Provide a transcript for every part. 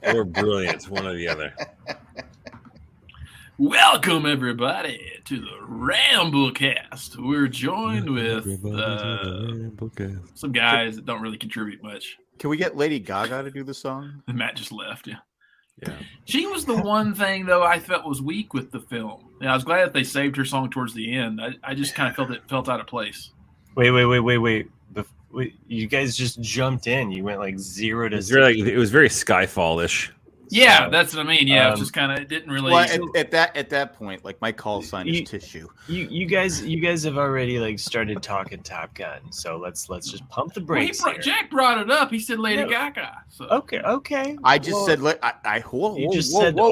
or brilliant, one or the other. Welcome everybody to the Ramblecast. We're joined with some guys that don't really contribute much. Can we get Lady Gaga to do the song? Matt just left. Yeah. She was the one thing though I felt was weak with the film. I was glad that they saved her song towards the end. I just kind of felt out of place. Wait. You guys just jumped in. You went like 0 to 0. It was very Skyfall-ish. Yeah, so, that's what I mean. Yeah, it was just kind of, it didn't really. Well, at that point, like my call sign is tissue. You guys have already like started talking Top Gun, so let's just pump the brakes. Well, Jack brought it up. He said Lady Gaga. So. Okay. I just said whoa,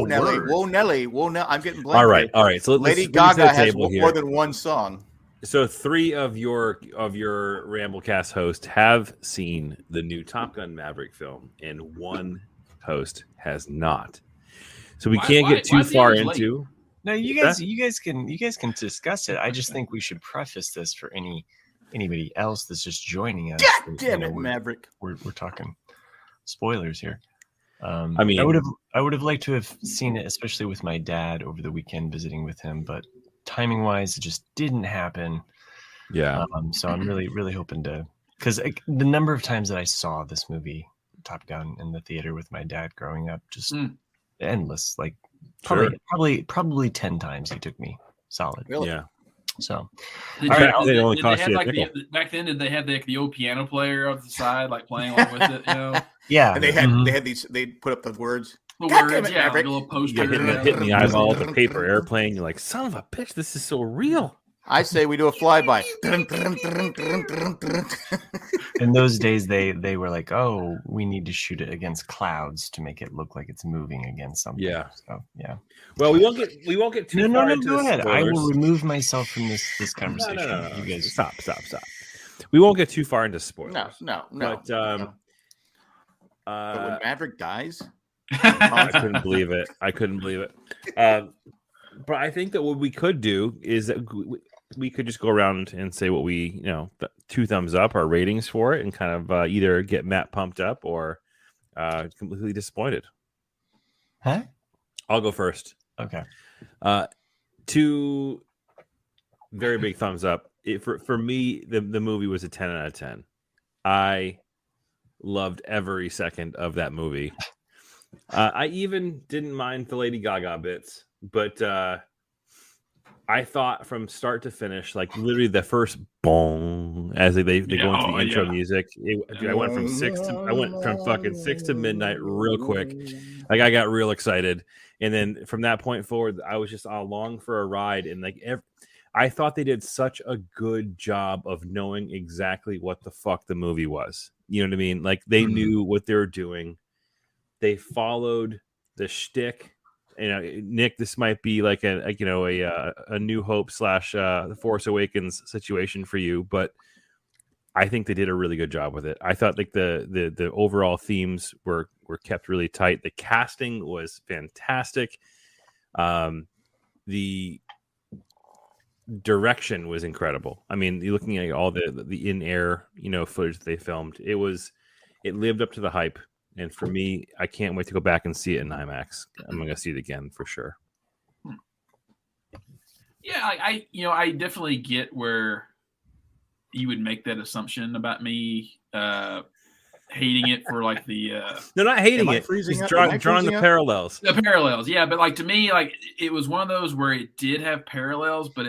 Nelly. I'm getting blamed. All right. So Lady Gaga has more than one song. So 3 of your Ramblecast hosts have seen the new Top Gun Maverick film, and 1 host has not. So we can't get too far into. No, you guys can discuss it. I just think we should preface this for anybody else that's just joining us. God damn it, Maverick! We're talking spoilers here. I would have liked to have seen it, especially with my dad over the weekend visiting with him, but timing wise, it just didn't happen. Yeah. So I'm really hoping to, because the number of times that I saw this movie Top Gun in the theater with my dad growing up, just endless. Like probably 10 times he took me solid. Really? Yeah. So back then, did they have the old piano player off the side, like playing along with it? You know? Yeah. And they had these. They put up the words. The words, yeah, like a little poster. Hitting the eyeball with the paper airplane. You're like, son of a bitch, this is so real. I say we do a flyby. In those days, they were like, "Oh, we need to shoot it against clouds to make it look like it's moving against something." Yeah. So, yeah. Well, we won't get too far into go ahead. spoilers. I will remove myself from this conversation. No. You guys stop. We won't get too far into spoilers. No. But but when Maverick dies, I couldn't believe it. But I think that what we could do is that we could just go around and say what we, 2 thumbs up, our ratings for it, and kind of either get Matt pumped up or completely disappointed. Huh? I'll go first. Okay. 2 very big thumbs up. For me, the movie was a 10 out of 10. I loved every second of that movie. I even didn't mind the Lady Gaga bits, but I thought from start to finish, like literally the first boom as they go into the intro music. I went from 6 to midnight real quick. Like I got real excited, and then from that point forward, I was just along for a ride. And like I thought they did such a good job of knowing exactly what the fuck the movie was. You know what I mean? Like they knew what they were doing. They followed the shtick. Nick, this might be like a New Hope / The Force Awakens situation for you, but I think they did a really good job with it. I thought like the overall themes were kept really tight. The casting was fantastic. The direction was incredible. I mean, you're looking at all the in-air footage that they filmed. It lived up to the hype. And for me, I can't wait to go back and see it in IMAX. I'm going to see it again for sure. Yeah, I definitely get where you would make that assumption about me hating it for like the. No, not hating it. Just drawing the parallels. The parallels, yeah, but like to me, like it was one of those where it did have parallels, but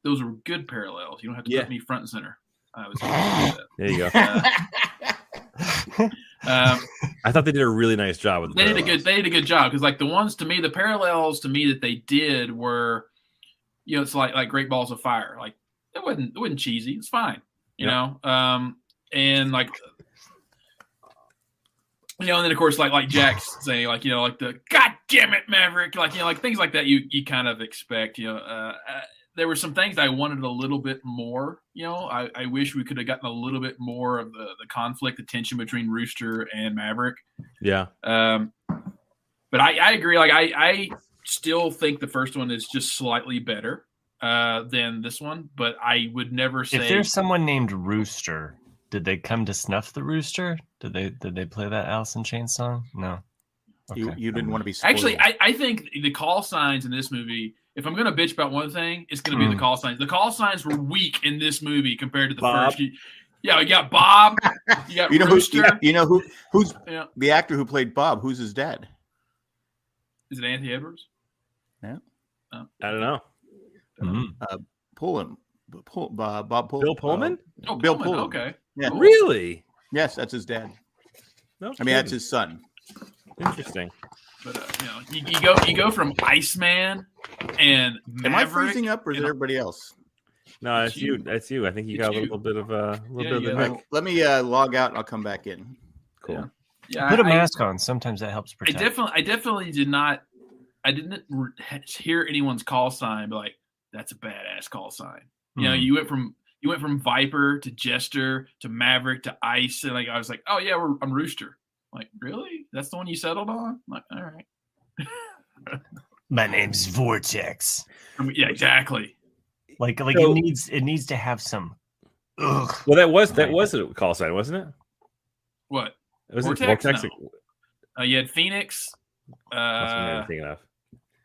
those were good parallels. You don't have to put me front and center. I was there you go. I thought they did a really nice job with They did a good job because like the parallels to me that they did were, it's like Great Balls of Fire. Like it wasn't cheesy. It's fine, you know. And like, and then of course like Jack's saying like like the God damn it Maverick, like like things like that you kind of expect. There were some things I wanted a little bit more. I wish we could have gotten a little bit more of the conflict, the tension between Rooster and Maverick. Yeah. But I agree. Like I still think the first one is just slightly better than this one. But I would never say if there's someone named Rooster, did they come to snuff the rooster? Did they play that Alice in Chains song? No. Okay. You didn't want to be spoiled. Actually, I think the call signs in this movie, if I'm going to bitch about one thing, it's going to be the call signs. The call signs were weak in this movie compared to the Bob. first. Yeah, you got Bob. You got Rooster. Who's Yeah. the actor who played Bob? Who's his dad? Is it Anthony Edwards? Yeah. Oh. I don't know. Bob Pullman. Bill Pullman? Bill Pullman. Okay. Yeah. Cool. Really? Yes, that's his dad. No, I mean, that's his son. Interesting. But you go from Iceman and Maverick. Am I freezing up, or is it everybody else? No, that's you. That's you. I think you got a little bit of a little bit of the mic. Let me log out and I'll come back in. Cool. Yeah, Put a mask on. Sometimes that helps protect. I definitely did not. I didn't hear anyone's call sign, but like that's a badass call sign. You know, you went from Viper to Jester to Maverick to Ice, and like I was like, oh yeah, I'm Rooster. Like, really? That's the one you settled on? I'm like, all right. My name's Vortex. Yeah, exactly. Like it needs to have some. Ugh. Well, that was a call sign, wasn't it? What? Was Vortex? it Vortex? No. You had Phoenix. That's what I'm thinking of.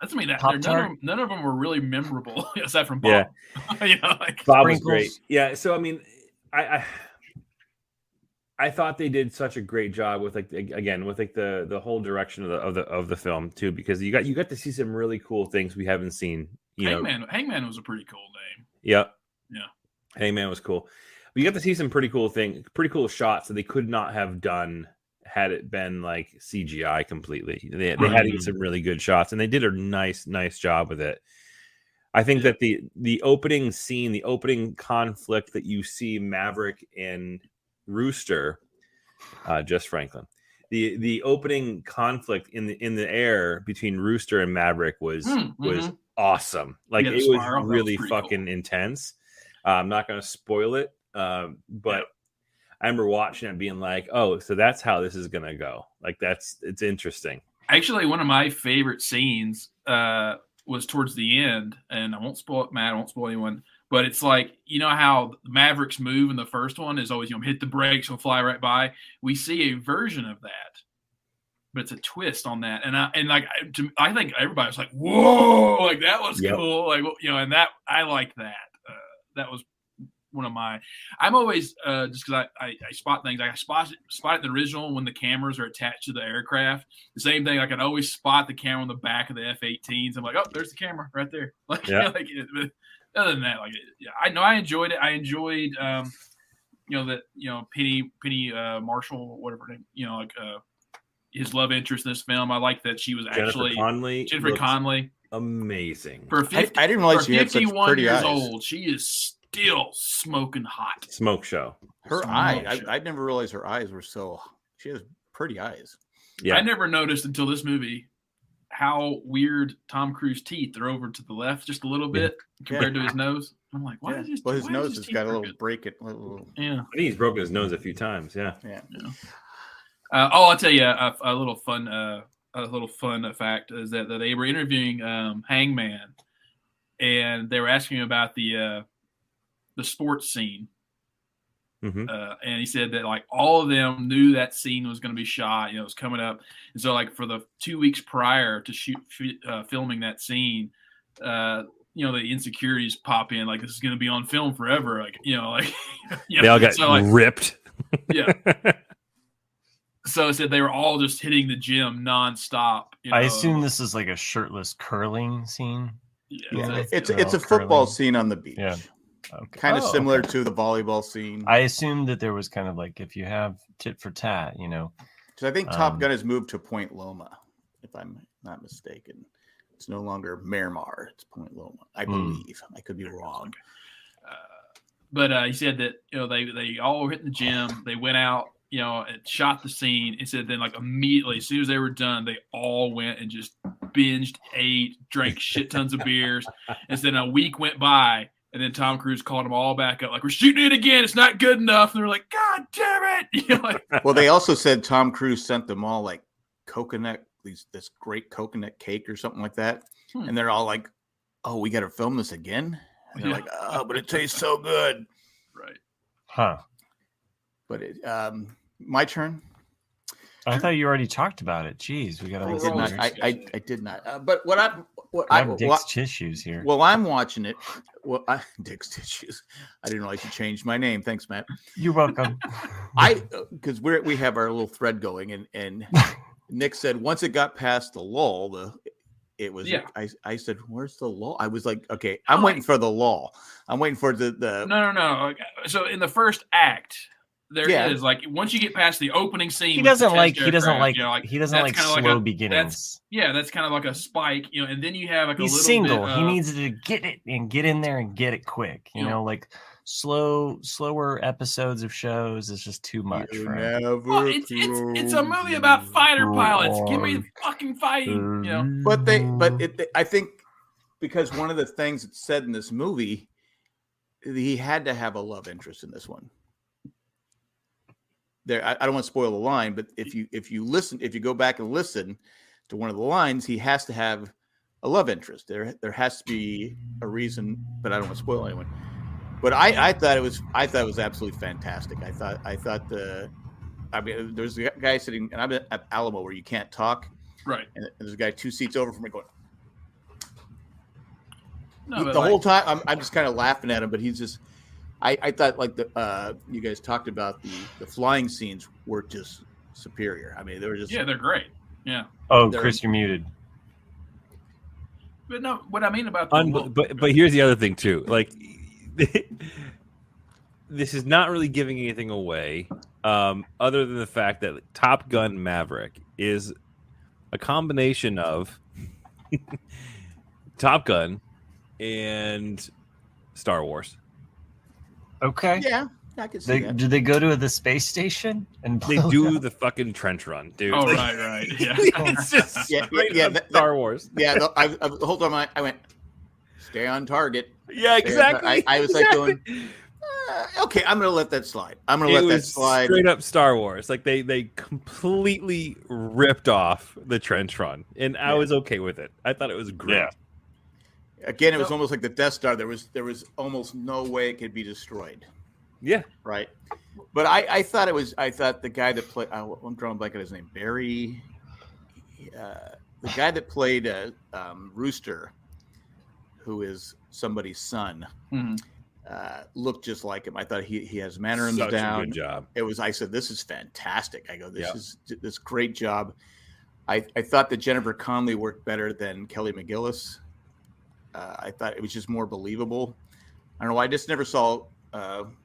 That's me. That Pop-Tart? none of them were really memorable, aside from Bob. Yeah. You know, like, Bob Sprinkles. was great. Yeah. So I mean, I thought they did such a great job with the whole direction of the film too, because you got to see some really cool things we haven't seen. Hangman was a pretty cool name. Yep. Yeah. Hangman was cool. But you got to see some pretty cool shots that they could not have done had it been like CGI completely. They had to get some really good shots, and they did a nice job with it. I think that the opening scene, the opening conflict that you see Maverick and Rooster, just Franklin, the opening conflict in the air between Rooster and Maverick was awesome. Like it was really fucking cool. Intense. I'm not going to spoil it, but I remember watching it and being like, oh, so that's how this is going to go. Like it's interesting. Actually, one of my favorite scenes was towards the end, and I won't spoil it, Matt. I won't spoil anyone. But it's like, you know how Mavericks move in the first one is always, hit the brakes, he'll fly right by. We see a version of that, but it's a twist on that. And I think everybody was like, whoa, like that was cool. Like, and that, I like that. That was one of my, I'm always, just because I spot things, I spot it in the original when the cameras are attached to the aircraft. The same thing, I can always spot the camera on the back of the F-18s. I'm like, oh, there's the camera right there. Like, other than that, I enjoyed it. I enjoyed, Penny Marshall, whatever her name, his love interest in this film. I like that she was actually Jennifer Connelly, amazing. For 50, I didn't realize she had such 51 pretty years eyes. old. She is still smoking hot. Smoke show. Her eyes. I never realized her eyes were so. She has pretty eyes. Yeah, I never noticed until this movie how weird Tom Cruise's teeth are over to the left just a little bit compared to his nose. I'm like, why is his? Well, his why nose is has teeth got a crooked? little break. Yeah. I think he's broken his nose a few times. Yeah. I'll tell you a little fun fact is that they were interviewing Hangman, and they were asking him about the sports scene. Mm-hmm. And he said that like all of them knew that scene was going to be shot, it was coming up. And so like for the 2 weeks prior to filming that scene, the insecurities pop in, like this is going to be on film forever. Like, they all got ripped. Yeah. So it said they were all just hitting the gym nonstop. I assume this is like a shirtless curling scene. Yeah, it's a football scene on the beach. Yeah. Okay. Kind of similar to the volleyball scene. I assumed that there was kind of like if you have tit for tat, Because I think Top Gun has moved to Point Loma, if I'm not mistaken. It's no longer Miramar; it's Point Loma, I believe. I could be wrong. But he said that they all were hitting the gym. They went out, and shot the scene. He said then like immediately as soon as they were done, they all went and just binged, ate, drank shit tons of beers. And then a week went by. And then Tom Cruise called them all back up, like, we're shooting it again. It's not good enough. And they're like, God damn it. Well, they also said Tom Cruise sent them all like coconut, this great coconut cake or something like that. And they're all like, oh, we got to film this again. And they're like, oh, but it tastes so good. Right. Huh. But my turn. I thought you already talked about it. Jeez, we got I to did not. I did not. But I have Dick's tissues here. Well, I'm watching it. Well, Dick's tissues. I didn't know I should change my name. Thanks, Matt. You're welcome. Because we have our little thread going, and Nick said once it got past the lull, it was. Yeah. I said, "Where's the lull?" I was like, "Okay, I'm waiting for the lull. I'm waiting for the." No. So in the first act. There is like once you get past the opening scene, he doesn't like slow beginnings. That's kind of like a spike, and then you have like he's a little single. bit he needs to get it and get in there and get it quick. You know, like slower episodes of shows is just too much. It's a movie about fighter pilots. Give me the fucking fighting. I think because one of the things that's said in this movie, he had to have a love interest in this one. There, I don't want to spoil the line, but if you go back and listen to one of the lines, he has to have a love interest. There has to be a reason, but I don't want to spoil anyone. But I thought it was absolutely fantastic. I thought there's a guy sitting, and I'm at Alamo where you can't talk, right? And there's a guy 2 seats over from me going. The whole time I'm just kind of laughing at him, but he's just. I thought like you guys talked about the flying scenes were just superior. I mean, they were just they're great. Yeah. Oh, Chris, you're muted. But no, what I mean about but here's the other thing too. Like, this is not really giving anything away, other than the fact that Top Gun Maverick is a combination of Top Gun and Star Wars. Okay. Yeah, I can see that. Do they go to the space station and they do the fucking trench run, dude? Oh, right. Yeah. It's just Star Wars. Yeah, the whole time I went, stay on target. Yeah, exactly. I was like going, okay, I'm going to let that slide. Straight up Star Wars. Like they completely ripped off the trench run, and I was okay with it. I thought it was great. Yeah. Again, it was almost like the Death Star. There was almost no way it could be destroyed. Yeah. Right. But I thought the guy that played, I'm drawing a blank on his name, Barry. The guy that played Rooster, who is somebody's son, looked just like him. I thought he has mannerisms down. A good job. I said, this is fantastic. I go, this is this great job. I thought that Jennifer Connelly worked better than Kelly McGillis. I thought it was just more believable. I don't know. I just never saw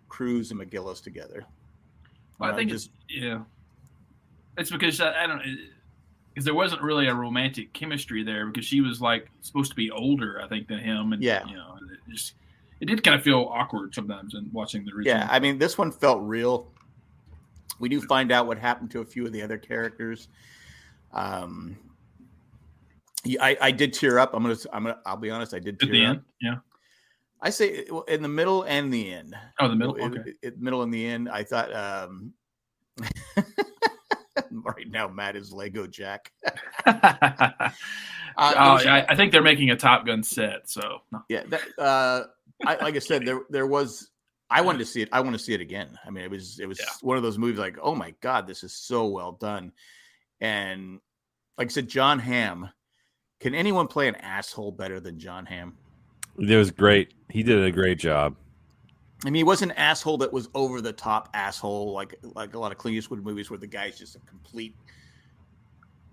Cruise and McGillis together. Well, I think it's because I don't because there wasn't really a romantic chemistry there because she was like supposed to be older, I think, than him, and it did kind of feel awkward sometimes in watching the original. Yeah, I mean, this one felt real. We do find out what happened to a few of the other characters. I did tear up. I'll be honest. I did tear up. At the end, yeah. I say in the middle and the end. Oh, the middle. Okay. Middle and the end. I thought. Right now, Matt is Lego Jack. I think they're making a Top Gun set. So yeah, like I said, there was. I wanted to see it. I want to see it again. I mean, it was one of those movies like, oh my God, this is so well done. And like I said, John Hamm. Can anyone play an asshole better than John Hamm? It was great. He did a great job. I mean, he wasn't an asshole that was over the top asshole like a lot of Clint Eastwood movies where the guy's just a complete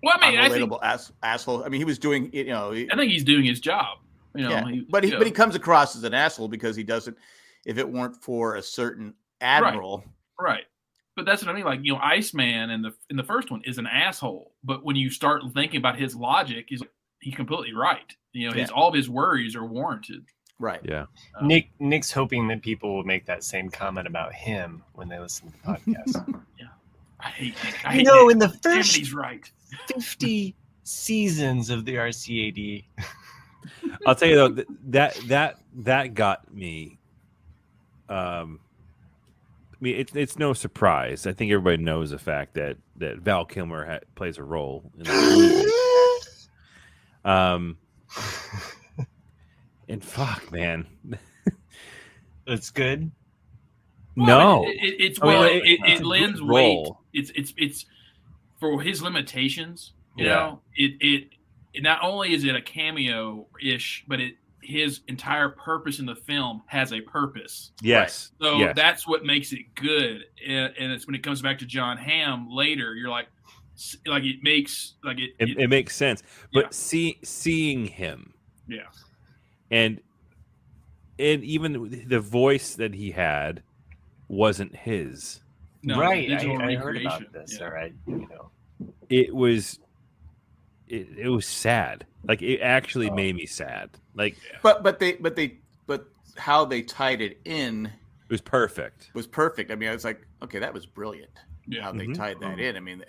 unrelatable asshole. I mean, he was doing it. I think he's doing his job. But he comes across as an asshole because he doesn't. If it weren't for a certain admiral, right. But that's what I mean. Like, Iceman in the first one is an asshole. But when you start thinking about his logic, he's completely right. All of his worries are warranted. Right. Yeah. Nick's hoping that people will make that same comment about him when they listen to the podcast. Yeah. I hate Nick. In the first he's right. 50 seasons of the RCAD. I'll tell you though, that got me. I mean, it's no surprise. I think everybody knows the fact that Val Kilmer plays a role in the movie. And fuck, man, it's good. No, it lends weight. It's for his limitations, you know, it not only is it a cameo-ish, but his entire purpose in the film has a purpose. Yes. Right? So yes. that's what makes it good. And it's when it comes back to John Hamm later, you're like it makes it makes sense. But seeing him, and even the voice that he had wasn't his. No, right. I heard about this. Yeah. All right. You know, it was sad. Like it actually made me sad. Like, but how they tied it in was perfect. I mean, I was like, okay, that was brilliant. Yeah. How they tied that in. I mean,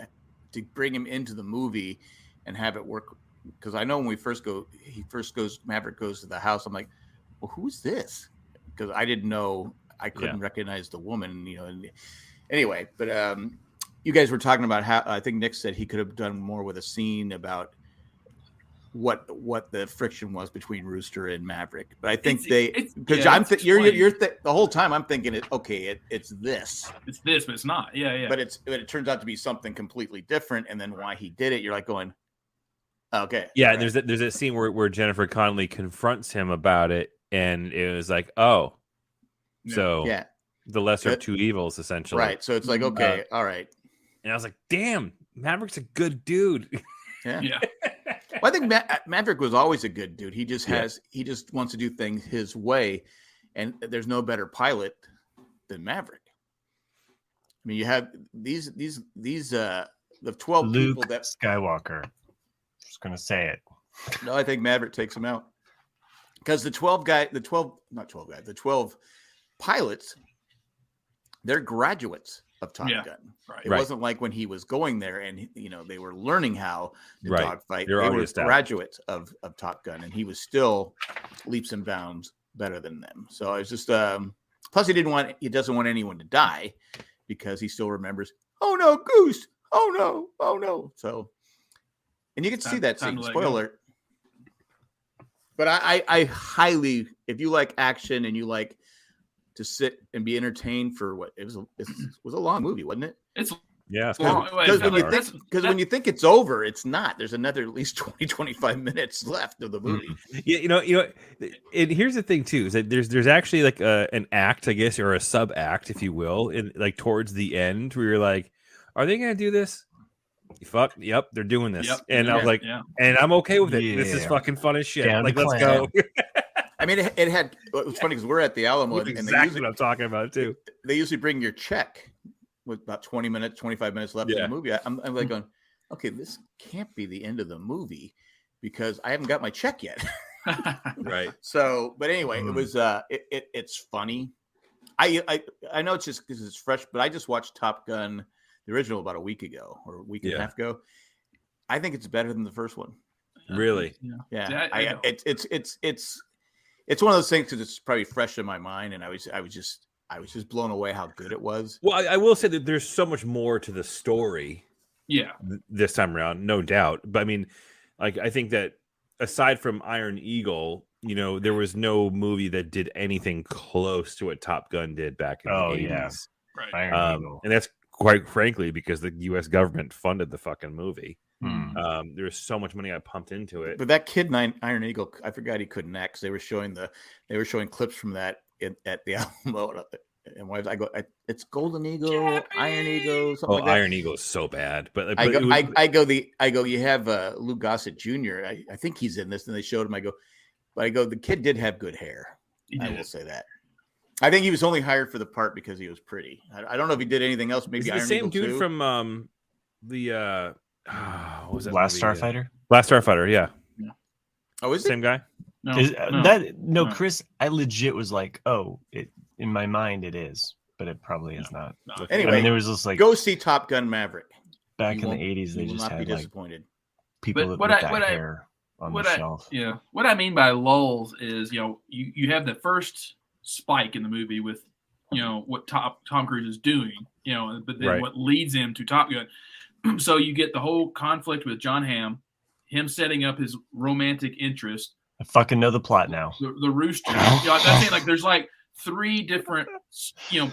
to bring him into the movie and have it work. Because I know when Maverick goes to the house. I'm like, well, who's this? Because I didn't know. I couldn't recognize the woman. You know. And anyway, but you guys were talking about how I think Nick said he could have done more with a scene about what the friction was between Rooster and Maverick. But I think because the whole time I'm thinking it's this, but it's not. Yeah. But it turns out to be something completely different. And then why he did it, you're like going, okay. Yeah. Right. There's that scene where Jennifer Connelly confronts him about it. And it was like, oh, so the lesser of two evils, essentially. Right. So it's like, okay, all right. And I was like, damn, Maverick's a good dude. Yeah. Well, I think Maverick was always a good dude. He just he just wants to do things his way. And there's no better pilot than Maverick. I mean, you have these the 12 Luke people that Skywalker. Just going to say it. No, I think Maverick takes him out. Because the 12 pilots, they're graduates of Top Gun. Right. It wasn't like when he was going there and, you know, they were learning how to dogfight. They were graduates of Top Gun, and he was still leaps and bounds better than them. So it's just, plus he doesn't want anyone to die because he still remembers, oh no, Goose. Oh no. So, and you can see that scene, spoiler. But I highly, if you like action and you like to sit and be entertained for what it was a long movie, wasn't it? It's long. Because when you think it's over, it's not. There's another at least 20-25 minutes left of the movie. Yeah, you know. And here's the thing too: is that there's actually like an act, I guess, or a sub act, if you will, in like towards the end, where you're like, are they going to do this? Yep, they're doing this. And I was like, and I'm okay with it. This is fucking fun as shit. Like, let's go. I mean, it had. It was funny because we're at the Alamo, and exactly what I'm talking about too. They usually bring your check with about 25 minutes left in the movie. I'm like going, okay, this can't be the end of the movie because I haven't got my check yet. Right. So, but anyway, it was. It's funny. I know it's just because it's fresh, but I just watched Top Gun, the original, about a week ago or a week and a half ago. I think it's better than the first one. Really? Yeah. It's one of those things because it's probably fresh in my mind, and I was just blown away how good it was. Well, I will say that there's so much more to the story. Yeah. This time around, no doubt. But I mean, like, I think that aside from Iron Eagle, you know, there was no movie that did anything close to what Top Gun did back in the 80s. Yeah. Right. And that's quite frankly because the U.S. government funded the fucking movie. There was so much money I pumped into it. But that kid Iron Eagle, I forgot he couldn't act. They were showing clips from that at the Alamo. And why I go, it's Golden Eagle, Iron Eagle, something like that. Iron Eagle is so bad. But I go. You have Lou Gossett Jr. I think he's in this, and they showed him. I go, the kid did have good hair. I will say that. I think he was only hired for the part because he was pretty. I don't know if he did anything else. Maybe is it Iron the same Eagle dude too? from the what was that Last movie? Starfighter? Last Starfighter, yeah. Oh, is it? Same guy? No. Chris, I legit was like, in my mind it is, but it probably is not. No. Anyway, I mean, there was just like go see Top Gun Maverick. Back in the 80s, they just had like people with that hair on the shelf. Yeah. What I mean by lulls is, you know, you have the first spike in the movie with, you know, what Tom Cruise is doing, you know, but then what leads him to Top Gun. So you get the whole conflict with John Hamm, him setting up his romantic interest. I fucking know the plot now. The rooster. You know, that's it. Like 3 different,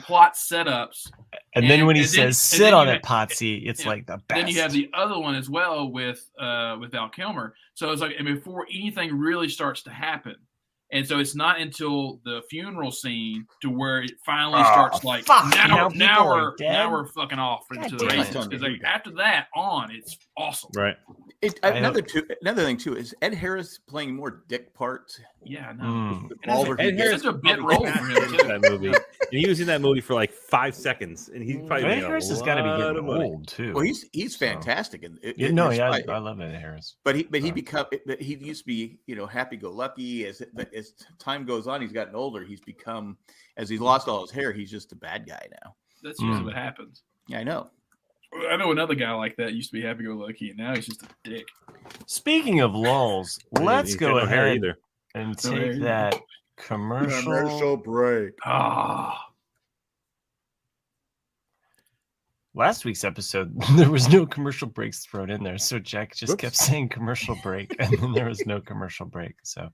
plot setups. And then when he says, sit on it, Potsy, it's like the best. Then you have the other one as well with Val Kilmer. So it's like, and before anything really starts to happen. And so it's not until the funeral scene to where it finally starts like, now we're fucking off into the races. Because like, after that on, it's awesome. Right. Another thing too is Ed Harris playing more dick parts. Yeah, no. Ed Harris a bit role for him too. That movie. And he was in that movie for like 5 seconds, and he's probably Ed Harris has got to be getting old too. Well, he's fantastic. I love Ed Harris. But he used to be happy go lucky. As time goes on, he's gotten older. He's become, as he's lost all his hair, he's just a bad guy now. That's usually what happens. Yeah, I know. I know another guy like that used to be happy-go-lucky, and now he's just a dick. Speaking of lulls, let's go ahead and take that commercial break. Last week's episode, there was no commercial breaks thrown in there, so Jack just kept saying commercial break, and then there was no commercial break. So,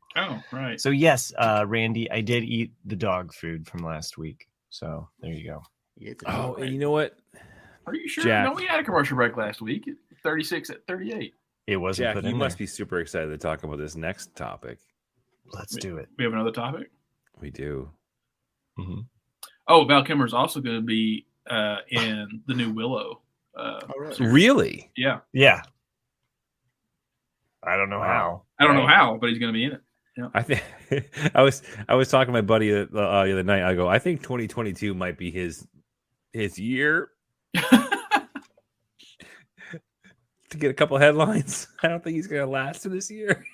right. So yes, Randy, I did eat the dog food from last week. So there you go. And you know what? Are you sure? Jack. No, we had a commercial break last week. 36 at 38. It wasn't. Jack, put you in must there. be super excited to talk about this next topic. Let's do it. We have another topic. We do. Mm-hmm. Oh, Val Kilmer's also going to be in the new Willow. Really? Yeah. Yeah. I don't know how. I don't know how, but he's going to be in it. Yeah. I think I was talking to my buddy the other night. I go, I think 2022 might be his year to get a couple headlines. I don't think he's going to last to this year.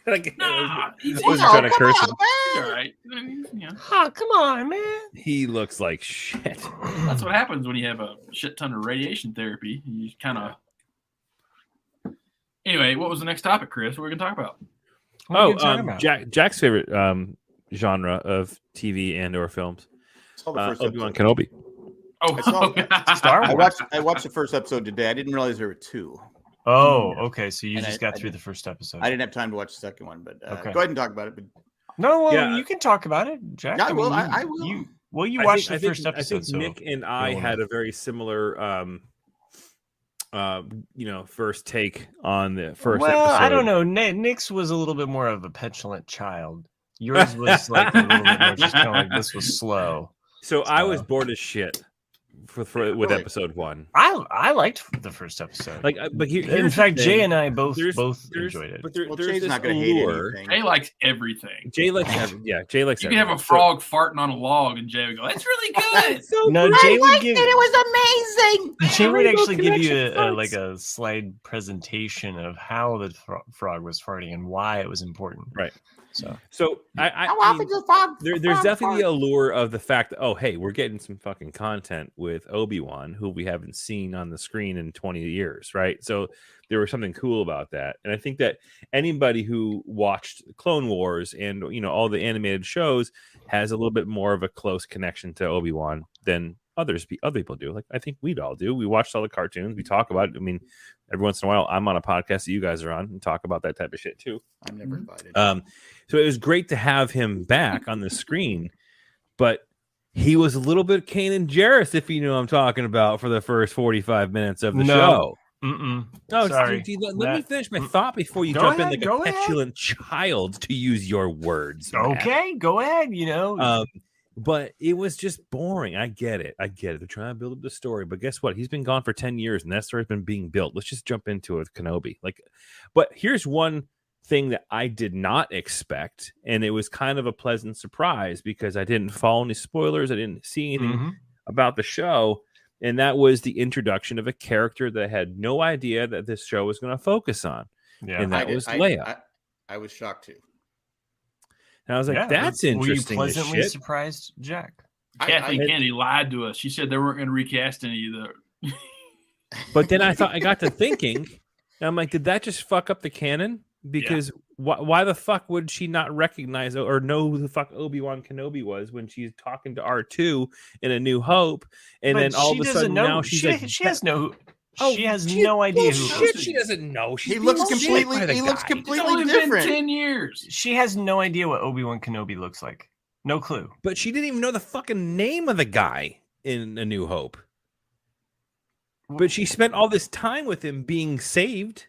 He's trying to curse him. All right. Yeah. Oh, come on, man. He looks like shit. That's what happens when you have a shit ton of radiation therapy. You kind of. Anyway, what was the next topic, Chris? What are we going to talk about? Jack's favorite genre of TV and or films. Obi-Wan Kenobi. Star Wars. I watched the first episode today. I didn't realize there were 2. Oh, okay. So you just got through the first episode. I didn't have time to watch the second one, but go ahead and talk about it. But... No, you can talk about it, Jack. Yeah, I will. You watched the first episode. I think Nick and I had a very similar, first take on the first episode. I don't know. Nick's was a little bit more of a petulant child. Yours was like a little bit more just kind of like this was slow. So I was bored as shit with episode 1. I liked the first episode. But in fact, Jay and I both enjoyed it. But there's Jay's this not going to hate allure. anything. Jay likes everything. Jay likes everything. Yeah, Jay likes you everything. You can have a frog farting on a log, and Jay would go, "That's really good." Jay would give it was amazing. Jay would actually give you a slide presentation of how the frog was farting and why it was important. Right. So there's definitely the allure of the fact that, oh, hey, we're getting some fucking content with Obi-Wan, who we haven't seen on the screen in 20 years, right? So there was something cool about that. And I think that anybody who watched Clone Wars and, all the animated shows has a little bit more of a close connection to Obi-Wan than other people do. Like, I think we'd all do. We watched all the cartoons. We talk about it. I mean, every once in a while, I'm on a podcast that you guys are on and talk about that type of shit too. I'm never invited. So it was great to have him back on the screen, but he was a little bit Kanan Jarrus, if you know what I'm talking about, for the first 45 minutes of the show. No, sorry. Let me finish my thought before you jump in like a petulant child, to use your words. Okay, go ahead. But it was just boring. I get it. They're trying to build up the story, but guess what? He's been gone for 10 years, and that story's been being built. Let's just jump into it with Kenobi. But here's one thing that I did not expect, and it was kind of a pleasant surprise because I didn't follow any spoilers. I didn't see anything about the show, and that was the introduction of a character that I had no idea that this show was going to focus on, and that was Leia. I was shocked too. And I was like, that's interesting. Were you pleasantly surprised, Jack? Kathleen Kennedy lied to us. She said they weren't going to recast any of the. But then I got to thinking, and I'm like, did that just fuck up the canon? Because why the fuck would she not recognize or know who the fuck Obi-Wan Kenobi was when she's talking to R2 in A New Hope, and then all of a sudden now she has no idea who. She doesn't know. He looks completely It's only different. been 10 years. She has no idea what Obi-Wan Kenobi looks like. No clue. But she didn't even know the fucking name of the guy in A New Hope. But she spent all this time with him being saved.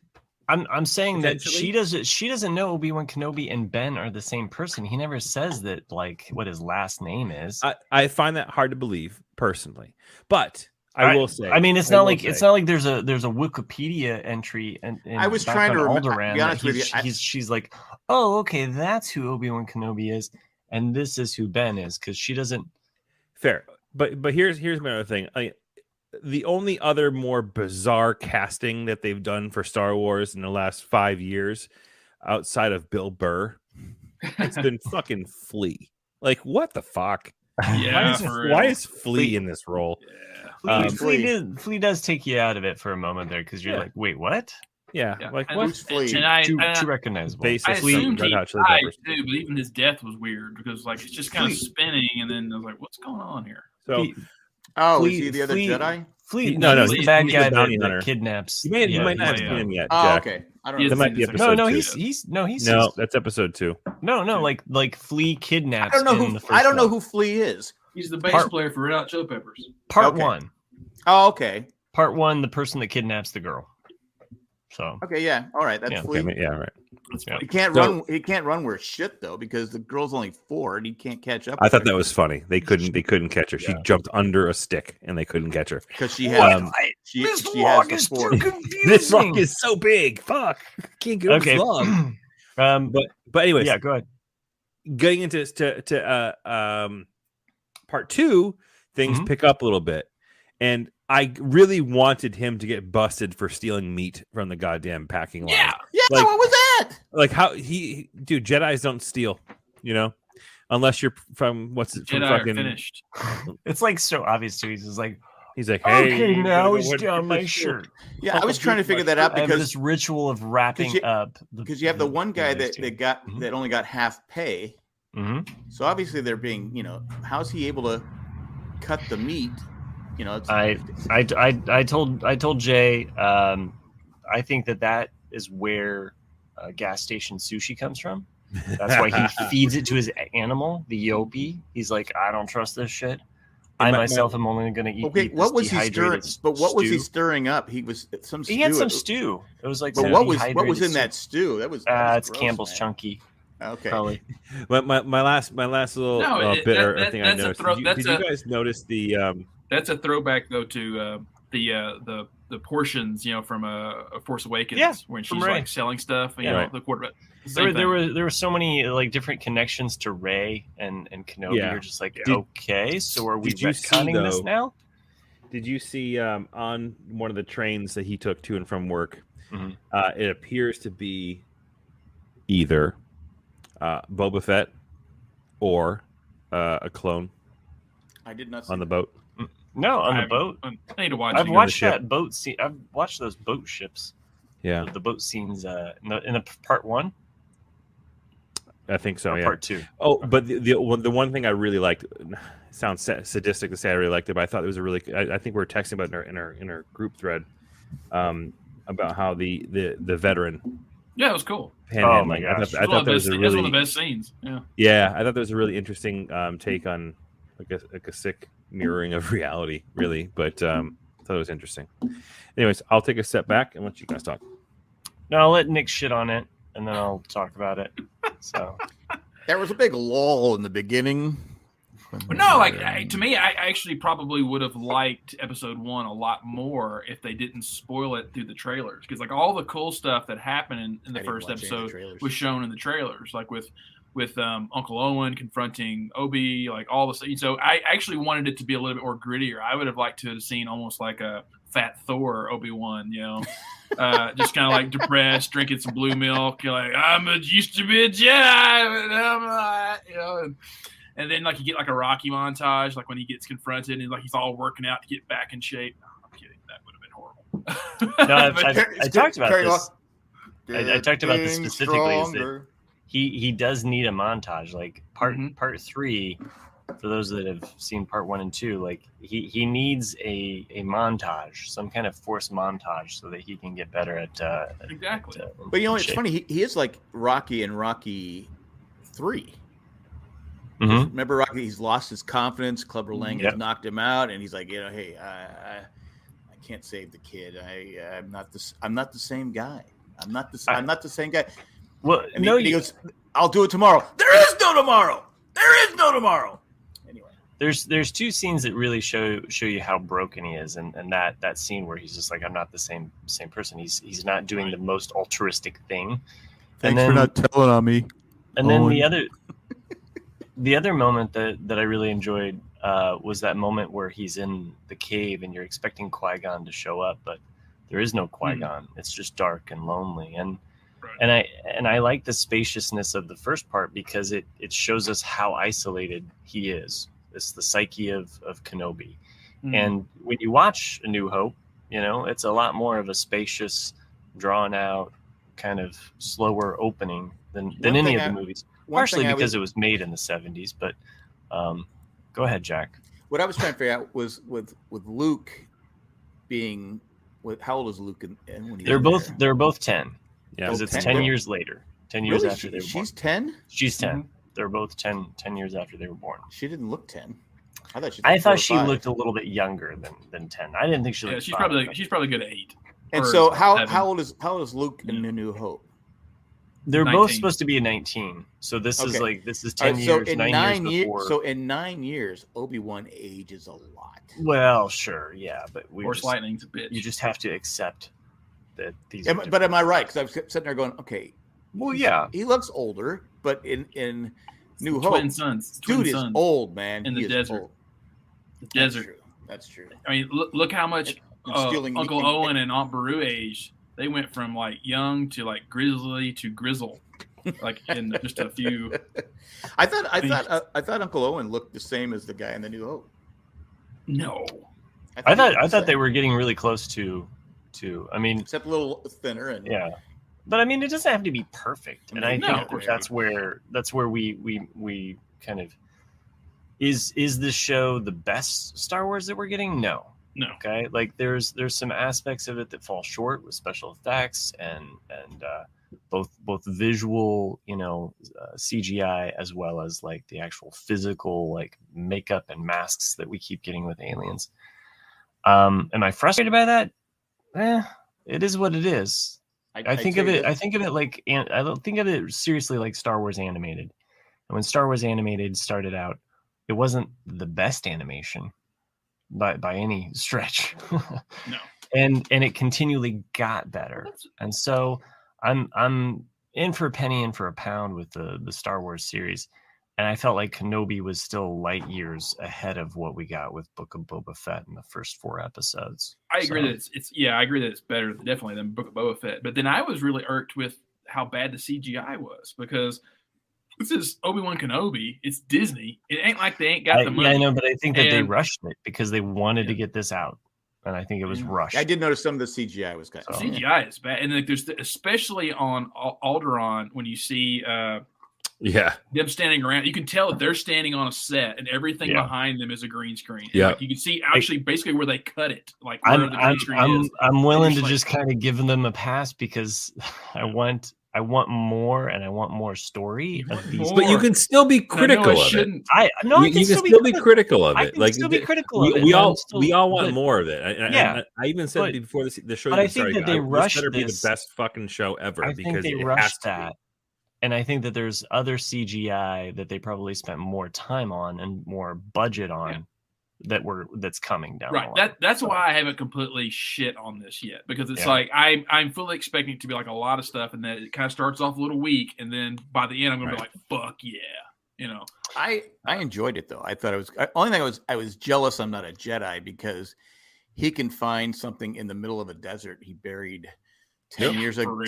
I'm saying that she doesn't know Obi-Wan Kenobi and Ben are the same person. He never says that, like, what his last name is. I find that hard to believe personally, but I will say. I mean, it's not like there's a Wikipedia entry and I was trying to Alderaan. Be honest with you, she's like, oh, okay, that's who Obi-Wan Kenobi is, and this is who Ben is, because she doesn't. Fair, but here's my other thing. The only other more bizarre casting that they've done for Star Wars in the last 5 years, outside of Bill Burr, it's been fucking Flea. Like, what the fuck? Yeah, why is Flea in this role? Yeah. Flea does take you out of it for a moment there, because you're like, wait, what? Yeah, like what's Flea? Too recognizable. I assumed he died too, but even his death was weird because like it's just kind of spinning, and then I was like, what's going on here? So. Is he the other Jedi? Flea, no, he's the bad guy the that kidnaps. You might not have seen him yet. Oh, Jack. okay. I don't know. That might be episode he's that's episode 2. Like Flea kidnaps. I don't know who Flea is. He's the bass player for Red Hot Chili Peppers. Part 1. Oh, okay. Part 1, the person that kidnaps the girl. So okay, yeah, all right, that's Flea. Okay, yeah, right. He can't run. He can't run worth shit though, because the girl's only 4 and he can't catch up. I thought that was funny. They couldn't catch her. She jumped under a stick and they couldn't catch her because she has. This log is too confusing. This log is so big. Fuck, can't get over this log. But anyways, yeah, go ahead. Getting into part 2, things pick up a little bit, and I really wanted him to get busted for stealing meat from the goddamn packing line. Yeah, like, what was that? Like how dude, Jedis don't steal, unless you're from Jedi finished. It's like so obvious too. He's like, hey, okay, now he's down my shirt. Yeah, I was trying to figure that out because this ritual of wrapping up. Because you have the one guy that only got half pay. Mm-hmm. So obviously they're being, how's he able to cut the meat? I told Jay, I think that is where gas station sushi comes from. That's why he feeds it to his animal, the Yopi. He's like, I don't trust this shit. I myself am only going to eat. Okay, what was he stirring? But what was he stirring up? He was some stew. He had some stew. It was like, but what was in that stew? That was it's gross, Campbell's man. Chunky. Okay. Probably. my last little thing I noticed. Did you guys notice the? That's a throwback though to the portions, from a Force Awakens, when she's like selling stuff. The quarterback. There were so many like different connections to Rey and Kenobi. Yeah. You're just like, okay, so are we retconning this now? Did you see on one of the trains that he took to and from work? Mm-hmm. It appears to be either Boba Fett or a clone. I did not see on the boat. No, on the boat. I need to watch. I've watched that boat scene. I've watched those boat ships. Yeah, the boat scenes in the part 1. I think so. Or yeah, part 2. Oh, but the one thing I really liked, sounds sadistic to say I really liked it, but I thought it was a really. I think we were texting about it in our group thread, about how the veteran. Yeah, it was cool. Oh my gosh! I thought that was one of the best scenes. Yeah. Yeah, I thought that was a really interesting take on like a sick mirroring of reality, really. But I thought it was interesting. Anyways, I'll take a step back and let you guys talk. No, I'll let Nick shit on it, and then I'll talk about it. So there was a big lull in the beginning. No, to me, I actually probably would have liked episode 1 a lot more if they didn't spoil it through the trailers, because like all the cool stuff that happened in the first episode was shown in the trailers, like with Uncle Owen confronting Obi, like all the stuff. So I actually wanted it to be a little bit more grittier. I would have liked to have seen almost like a fat Thor Obi-Wan, just kind of like depressed, drinking some blue milk. You're like, used to be a Jedi, but I'm not, And then like you get like a Rocky montage, like when he gets confronted and like he's all working out to get back in shape. No, I'm kidding. That would have been horrible. No, I talked about this. I talked about this specifically. Is that he does need a montage, like part 3. For those that have seen part 1 and 2, like he needs a montage, some kind of forced montage, so that he can get better at exactly. But it's funny. He is like Rocky in Rocky 3. Mhm. Remember, Rocky? He's lost his confidence. Clubber Lang has knocked him out, and he's like, hey, I can't save the kid. I'm not the same guy. I'm not the same guy. Well, and he goes, I'll do it tomorrow. There is no tomorrow. There is no tomorrow. Anyway, there's two scenes that really show you how broken he is, and that scene where he's just like, I'm not the same person. He's not doing the most altruistic thing. Thanks for not telling on me. And then the other moment that I really enjoyed was that moment where he's in the cave and you're expecting Qui-Gon to show up, but there is no Qui-Gon. It's just dark and lonely. And I like the spaciousness of the first part because it shows us how isolated he is. It's the psyche of Kenobi. And when you watch A New Hope, it's a lot more of a spacious, drawn out, kind of slower opening than any of the movies. Partially because it was made in the 70s, but go ahead, Jack. What I was trying to figure out was with Luke being, how old is Luke? And when they're both 10. Yeah, because it's 10 years later. 10 years really? After they were born. She's 10. She's 10. They're both 10 years after they were born. She didn't look 10. I thought she looked a little bit younger than 10. I didn't think she looked. She's probably good at 8. And so how old is Luke in A New Hope? They're 19. both supposed to be 19. So this is 10 years, so 9 years before. So in 9 years, Obi-Wan ages a lot. Well, sure, yeah, but Force lightning's a bitch. You just have to accept that these. But am I right? Because I was sitting there going, okay. Well, yeah, he looks older, but in New Hope, twin sons, is old, man. In the desert. Old. The desert. That's true. I mean, look how much Uncle Owen and Aunt Beru aged. They went from like young to like grizzly to grizzle, like in just a few. I thought Uncle Owen looked the same as the guy in The New Hope. No, I thought they were getting really close to. I mean, except a little thinner and yeah. But I mean, it doesn't have to be perfect, and I think that's where we kind of is this show the best Star Wars that we're getting? No. Okay, like there's some aspects of it that fall short with special effects and both visual, CGI as well as like the actual physical like makeup and masks that we keep getting with aliens. Am I frustrated by that? It is what it is. I think of it like I don't think of it seriously like Star Wars animated. And when Star Wars animated started out, it wasn't the best animation by any stretch. No. And it continually got better. And so I'm in for a penny, in for a pound with the Star Wars series. And I felt like Kenobi was still light years ahead of what we got with Book of Boba Fett in the first 4 episodes. I agree that I agree that it's better definitely than Book of Boba Fett. But then I was really irked with how bad the CGI was because this is Obi-Wan Kenobi. It's Disney. It ain't like they ain't got the money. Yeah, I know, but I think that they rushed it because they wanted to get this out. And I think it was rushed. I did notice some of the CGI was kind of CGI is bad. And like there's especially on Alderaan when you see them standing around, you can tell that they're standing on a set and everything behind them is a green screen. Yeah. Like you can see actually basically where they cut it, like where the green screen is. I'm willing to just kind of give them a pass because I want more and I want more story of these. But you can still be critical of it. You can still be critical of it. I can still be critical of it. We all want more of it. I even said before the show. But I think that they rushed this. Better be the best fucking show ever. I think they rushed that. And I think that there's other CGI that they probably spent more time on and more budget on that's coming down. Right. The line. That's why I haven't completely shit on this yet, because it's like I'm fully expecting it to be like a lot of stuff, and then it kind of starts off a little weak, and then by the end I'm gonna be like, fuck yeah. I enjoyed it though. I thought it was only thing I was jealous I'm not a Jedi because he can find something in the middle of a desert he buried 10 years ago.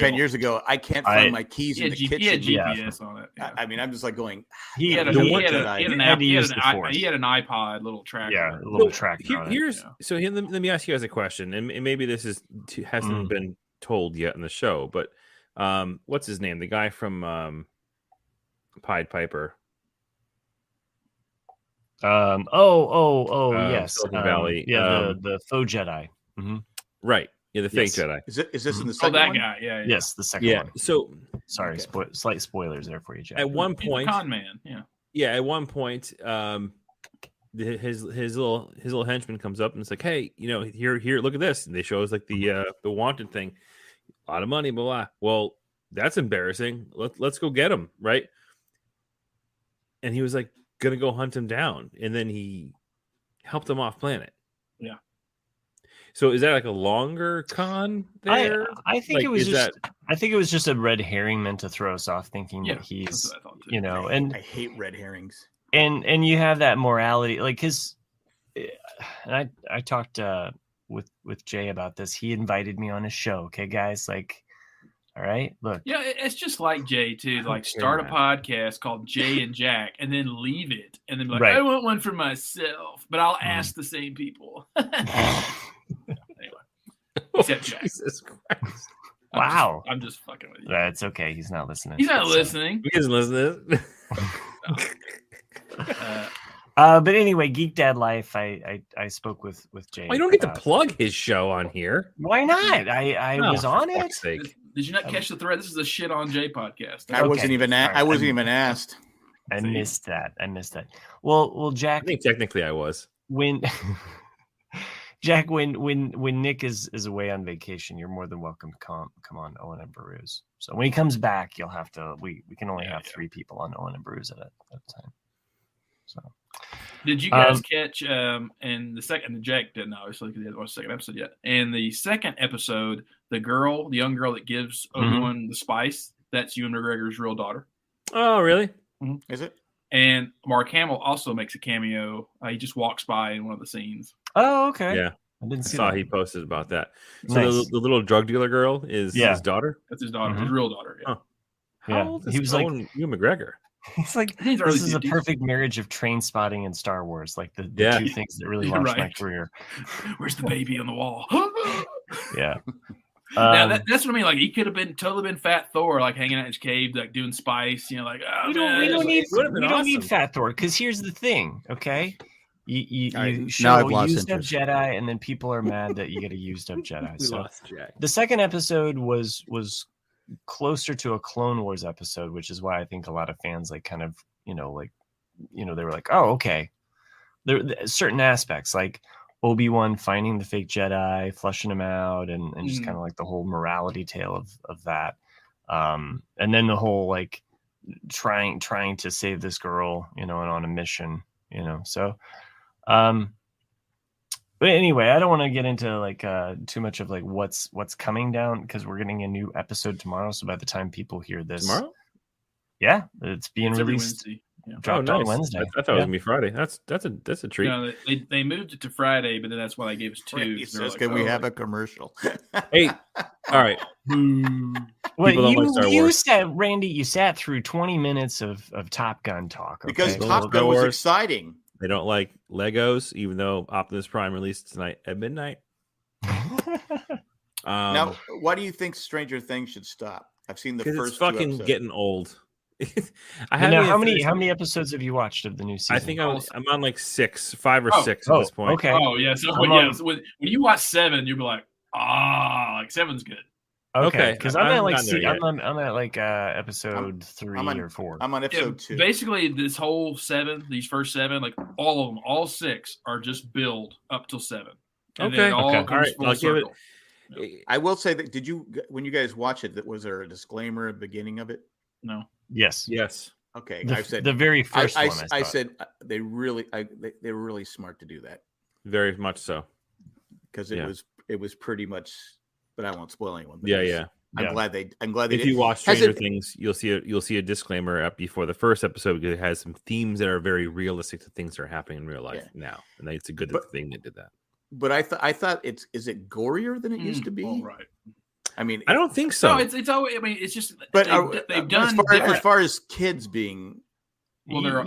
I can't find my keys in the kitchen. He had GPS on it. Yeah. I mean, I'm just like going. He had an iPod little tracker. Yeah, a little tracker. Let me ask you guys a question, and maybe this hasn't been told yet in the show, but what's his name? The guy from Pied Piper. Yes, Silicon Valley. The faux Jedi. Mm-hmm. Right. Yeah, the fake Jedi. Is this in the second one? Guy. Yeah. Yes, the second one. So sorry, slight spoilers there for you, Jack. At one point, he's a con man. Yeah. Yeah, at one point, his little henchman comes up and it's like, hey, here, look at this. And they show us like the wanted thing, a lot of money, blah blah. Well, that's embarrassing. Let's go get him, right? And he was like gonna go hunt him down, and then he helped him off planet. Yeah. So is that like a longer con there? I think it was just a red herring meant to throw us off, thinking that he's, and I hate red herrings. And you have that morality, like his. And I talked with Jay about this. He invited me on his show. Okay, guys, like, all right, look. Yeah, it's just like Jay too. Like, start a podcast called Jay and Jack, and then leave it, and then be like, I want one for myself, but I'll ask the same people. Anyway, except Jack. Jesus Christ! Wow, I'm just fucking with you. That's okay. He's not listening. He's not listening. He isn't listening. But anyway, Geek Dad Life. I spoke with Jay. Well, you don't get to plug his show on here. Why not? I was on it. Did you not catch the thread? This is a shit on Jay podcast. I wasn't even asked. I missed that. Well, Jack. I think technically I was. When Jack, when Nick is away on vacation, you're more than welcome to come on Owen and Baruz. So when he comes back, you'll have to. We can only have 3 people on Owen and Baruz at a time. So, did you guys catch in the second? Jack didn't obviously because he hasn't watched the second episode yet. In the second episode, the young girl that gives Obi-Wan the spice, that's Ewan McGregor's real daughter. Oh, really? Mm-hmm. Is it? And Mark Hamill also makes a cameo. He just walks by in one of the scenes. Oh, okay. Yeah, I saw he posted about that. So nice. the little drug dealer girl is his daughter. That's his daughter, his real daughter. Yeah. Huh. How old is Ewan McGregor? He's like, this is a perfect marriage of Train Spotting and Star Wars, like the 2 things that really launched my career. Where's the baby on the wall? Yeah. Now that's what I mean. Like, he could have totally been Fat Thor, like hanging out in his cave, like doing spice. We don't need Fat Thor, because here's the thing. Okay, you show used up Jedi, and then people are mad that you get a used up Jedi. So the second episode was closer to a Clone Wars episode, which is why I think a lot of fans they were like, oh, okay. There certain aspects like Obi-Wan finding the fake Jedi, flushing him out, and just kind of like the whole morality tale of that. And then the whole like trying to save this girl, and on a mission, So but anyway, I don't want to get into like too much of like what's coming down, because we're getting a new episode tomorrow. So by the time people hear this, tomorrow, it's being released. Dropped nice. on Wednesday. I thought it was gonna be Friday. That's a treat. No, they moved it to Friday, but then that's why they gave us 2. Says, can we have a commercial? Hey, all right. Well, you said, Randy, you sat through 20 minutes of Top Gun talk. Okay? Because Top Gun was exciting. They don't like Legos, even though Optimus Prime released tonight at midnight. Now, why do you think Stranger Things should stop? I've seen the first 2 it's fucking episodes. Getting old. How many episodes have you watched of the new season? I think I'm on like 5 or 6 at this point. Okay. Oh yeah. So when you watch 7, you'll be like, like 7's good. Okay, because I'm at like episode 3 or 4. I'm on episode 2. Basically, this whole 7, these first 7, like all of them, all 6 are just build up till 7. And then it all comes full circle. I will say that when you guys watch it, was there a disclaimer at the beginning of it? No. Yes. Okay. I said the very first one. I said they were really smart to do that. Very much so. Because it was pretty much, but I won't spoil anyone. I'm glad they if you watch Stranger Things, you'll see a disclaimer up before the first episode, because it has some themes that are very realistic to things that are happening in real life now, and it's a good thing they did that. But I thought is it gorier than it used to be? All right. I mean, I don't think so. No, it's always. I mean, it's just. But they've done as far as kids being. Well, they're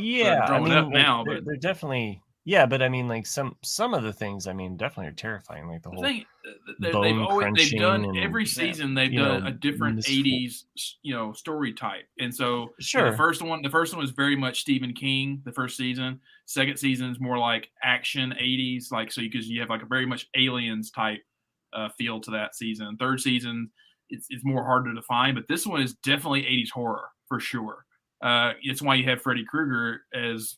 growing up now, but they're definitely. Yeah, but I mean, like some of the things, I mean, definitely are terrifying. Like the whole thing, they've done every season. They've done a different '80s, story type, and so the first one was very much Stephen King. The first season, second season is more like action '80s, like because you have like a very much Aliens type feel to that season. Third season, it's more hard to define, but this one is definitely '80s horror for sure. It's why you have Freddy Krueger as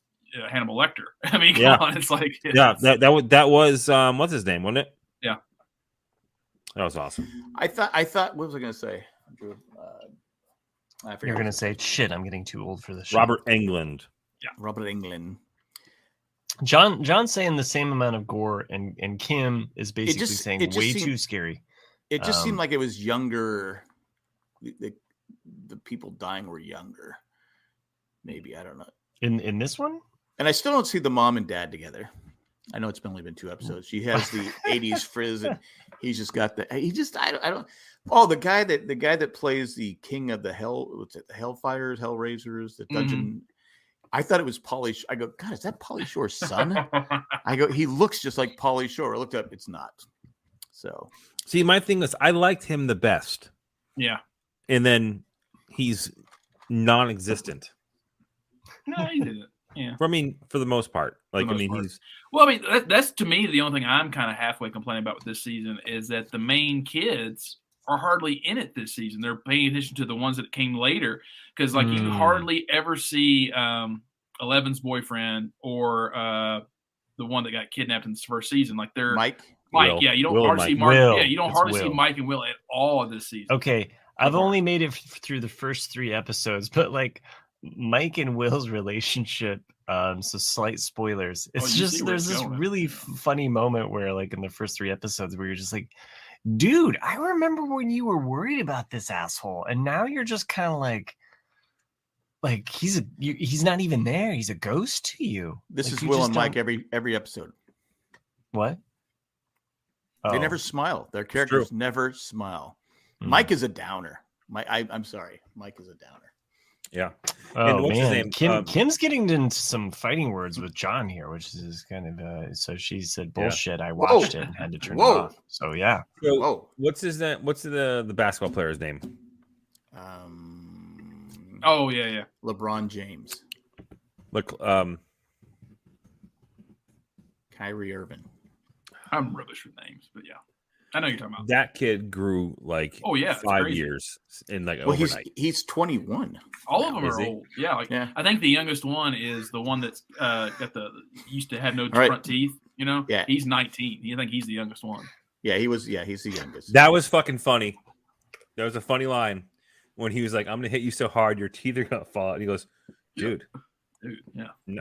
Hannibal Lecter. I mean, come on, it's like that was what's his name, wasn't it? Yeah, that was awesome. I thought what was I going to say? You're going to say shit. I'm getting too old for this. Robert Englund. Yeah, Robert Englund. John's saying the same amount of gore, and Kim is basically saying way too scary. It just seemed like it was younger. The people dying were younger. Maybe, I don't know. In this one? And I still don't see the mom and dad together. I know it's only been 2 episodes. She has the 80s frizz, and he's just got the. I don't. Oh, the guy that plays the king of the what's it? The Hellfires, Hellraisers, the dungeon. Mm-hmm. I thought it was Pauly. I go, God, is that Pauly Shore's son? I go, he looks just like Pauly Shore. I looked up, it's not. So, see, my thing is, I liked him the best. Yeah, and then he's non-existent. No, he didn't. Yeah, I mean, for the most part, he's. Well, I mean, that's to me the only thing I'm kind of halfway complaining about with this season is that the main kids are hardly in it this season. They're paying attention to the ones that came later because, like, you hardly ever see Eleven's boyfriend or the one that got kidnapped in the first season. Like, they're Mike. Will. Yeah, you don't Will hardly see Mark. Yeah, you don't hardly see Mike and Will at all this season. Okay, I've only made it through the first 3 episodes, but like Mike and Will's relationship. So slight spoilers. It's just there's this really funny moment where, like, in the first 3 episodes, where you're just like, dude, I remember when you were worried about this asshole, and now you're just kind of like he's not even there. He's a ghost to you. This is Will and Mike every episode. What? They never smile. Their characters never smile. Mike is a downer. I'm sorry. Mike is a downer. Yeah. Oh, and what's his name? Kim's getting into some fighting words with John here, which is kind of so she said bullshit. I watched it and had to turn it off. So yeah. So, what's the basketball player's name? Oh yeah. LeBron James. Look, Kyrie Irving. I'm rubbish with names, but yeah. I know you're talking about. That kid grew like 5 years in like overnight. He's 21. All of them are old. Yeah, I think the youngest one is the one that's got used to have no front teeth. You know, he's 19. You think he's the youngest one? Yeah, he was. Yeah, he's the youngest. That was fucking funny. That was a funny line when he was like, "I'm gonna hit you so hard, your teeth are gonna fall." And he goes, "Dude,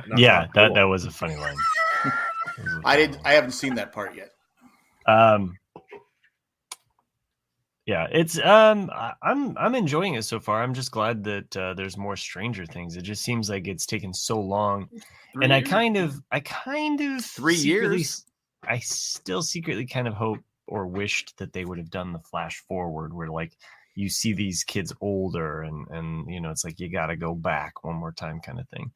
yeah, that was a funny line." I haven't seen that part yet. Yeah, it's I'm enjoying it so far. I'm just glad that there's more Stranger Things. It just seems like it's taken so long, and I kind of 3 years. I still secretly kind of hope or wished that they would have done the flash forward, where like you see these kids older, and you know it's like you got to go back one more time, kind of thing.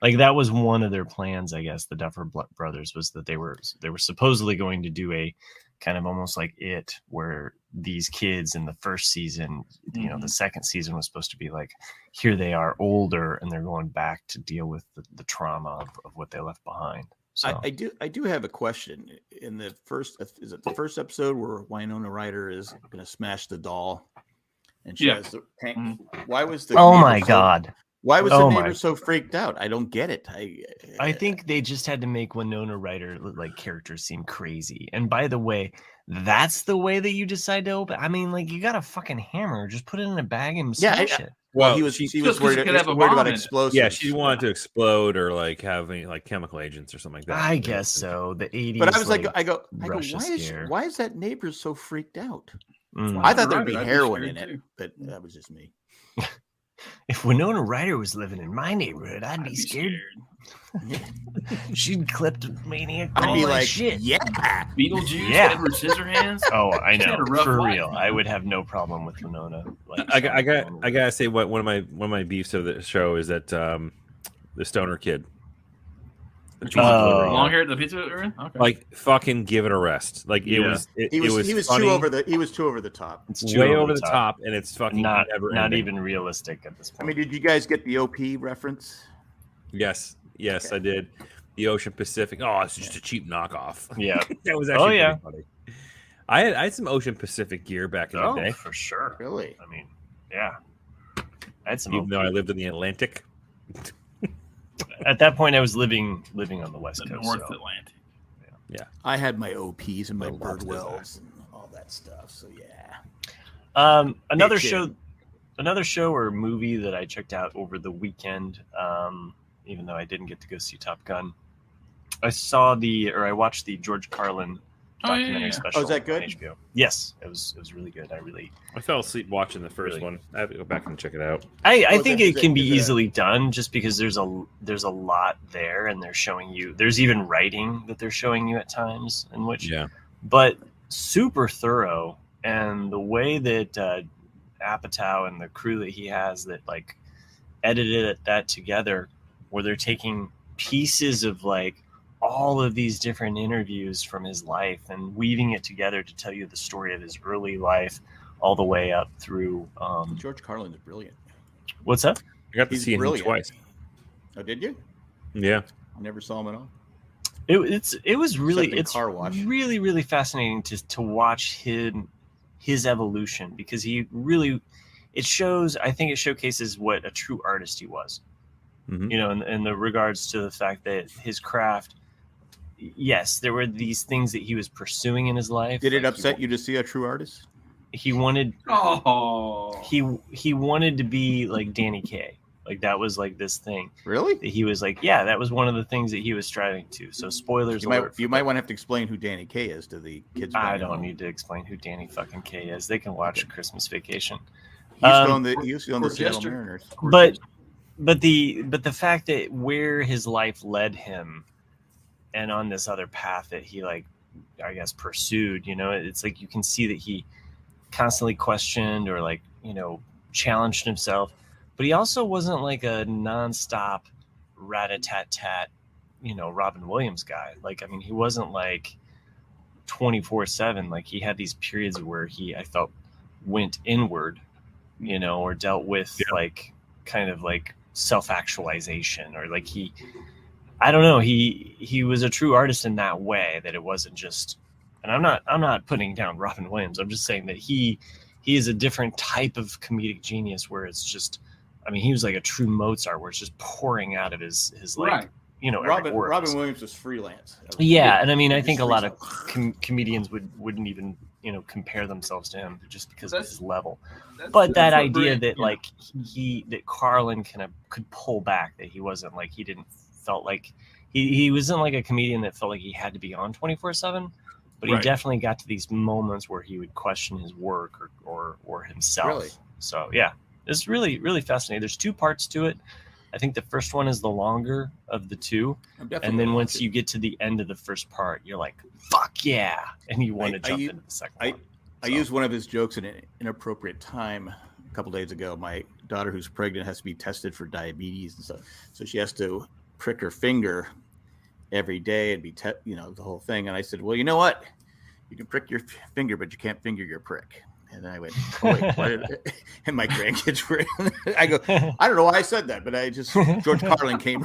Like that was one of their plans, I guess. The Duffer Brothers was that they were supposedly going to do a kind of almost like It, where these kids in the first season, you know, the second season was supposed to be like, here they are older and they're going back to deal with the trauma of what they left behind. So I do have a question. In the first, is it the first episode where Winona Ryder is going to smash the doll, and she has the tank? Why was the God? Why was the neighbor so freaked out? I don't get it. I think they just had to make Winona Ryder like characters seem crazy. And by the way, that's the way that you decide to open. I mean, like you got a fucking hammer, just put it in a bag and smash it. Well, she was worried about explosives. Yeah, she wanted to explode or like have any like chemical agents or something like that. I guess so. The 80s. But I was like, I go, why is that neighbor so freaked out? I thought there'd be heroin in it, but that was just me. If Winona Ryder was living in my neighborhood, I'd be scared. She'd kleptomaniac. I'd be like, shit. Yeah, Beetlejuice, Edward Scissorhands. Oh, I know. For real, I would have no problem with Winona. Like, I gotta say, one of my beefs of the show is that the stoner kid. Long hair, the pizza. Okay. Like fucking give it a rest. Like he was too over the top. It's way over the top, and it's fucking not even realistic at this point. I mean, did you guys get the OP reference? Yes, okay. I did. The Ocean Pacific. Oh, it's just a cheap knockoff. Yeah, that was actually pretty funny. I had some Ocean Pacific gear back in the day for sure. Really? I mean, yeah, I had some. Even though I lived in the Atlantic. At that point, I was living on the West Coast. North Atlantic. Yeah. I had my OPs and my Little lobsters Birdwells and all that stuff. So yeah. Another Bitchin'. show or movie that I checked out over the weekend, even though I didn't get to go see Top Gun. I watched the George Carlin documentary special. Oh, is that good? On HBO. Yes, it was really good. I fell asleep watching the first one. I have to go back and check it out. I think it can be easily done just because there's a lot there, and they're showing you. There's even writing that they're showing you at times, in which but super thorough, and the way that Apatow and the crew that he has that like edited that together, where they're taking pieces of like all of these different interviews from his life and weaving it together to tell you the story of his early life all the way up through George Carlin is brilliant. What's that? I got to see him twice. Oh, did you? Yeah. I never saw him at all. It was really Car Wash. really really fascinating to watch his evolution, because he really I think it showcases what a true artist he was. Mm-hmm. You know, in the regards to the fact that his craft, yes, there were these things that he was pursuing in his life. Did it upset you to see a true artist? He wanted he wanted to be like Danny Kaye. Like that was like this thing. Really? That he was like, yeah, that was one of the things that he was striving to. So spoilers alert. You might want to have to explain who Danny Kaye is to the kids. I don't need to explain who Danny fucking Kaye is. They can watch Christmas Vacation. He used to own the Seattle Mariners. But the fact that where his life led him, and on this other path that he like, I guess, pursued, you know, it's like you can see that he constantly questioned or like, you know, challenged himself, but he also wasn't like a nonstop rat-a-tat-tat, you know, Robin Williams guy. Like, I mean, he wasn't like 24/7. Like he had these periods where I felt went inward, you know, or dealt with like kind of like self-actualization, or like I don't know, he was a true artist in that way, that it wasn't just, and I'm not putting down Robin Williams, I'm just saying that he is a different type of comedic genius, where it's just, I mean, he was like a true Mozart, where it's just pouring out of his like, right. You know, Robin Williams was freelance. Yeah, and I mean, I think a lot of comedians wouldn't even, you know, compare themselves to him just because of his level. But that idea that like that Carlin could pull back, that he wasn't like, he didn't felt like he wasn't like a comedian that felt like he had to be on 24/7, but he definitely got to these moments where he would question his work or himself. Really? So yeah, it's really really fascinating. There's 2 parts to it. I think the first one is the longer of the 2, and then once you get to the end of the first part, you're like, "Fuck yeah!" and you want to jump into the second one. I used one of his jokes in an inappropriate time a couple days ago. My daughter, who's pregnant, has to be tested for diabetes and stuff, so she has to prick her finger every day and be, the whole thing. And I said, "Well, you know what? You can prick your finger, but you can't finger your prick." And I went, "Oh, wait, what?" And my grandkids were. I go, "I don't know why I said that, but I just George Carlin came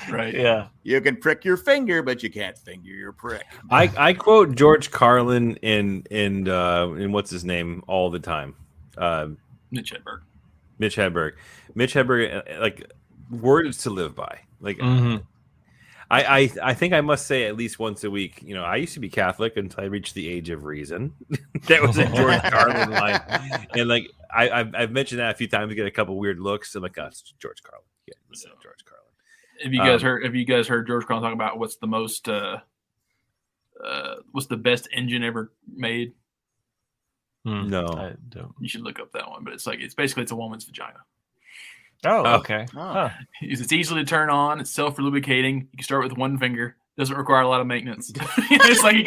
right. Yeah, you can prick your finger, but you can't finger your prick." I quote George Carlin in what's his name all the time. Mitch Hedberg. Mitch Hedberg, like words to live by. Like, I think I must say at least once a week, you know, I used to be Catholic until I reached the age of reason. That was a George Carlin line. And like, I've mentioned that a few times, to get a couple weird looks. I'm like, oh, it's George Carlin. Yeah, it's George Carlin. Have you guys heard George Carlin talk about what's the best engine ever made? No, I don't. You should look up that one, but it's basically a woman's vagina. Oh, okay. Huh. It's easily to turn on. It's self-lubricating. You can start with one finger. Doesn't require a lot of maintenance. It's like he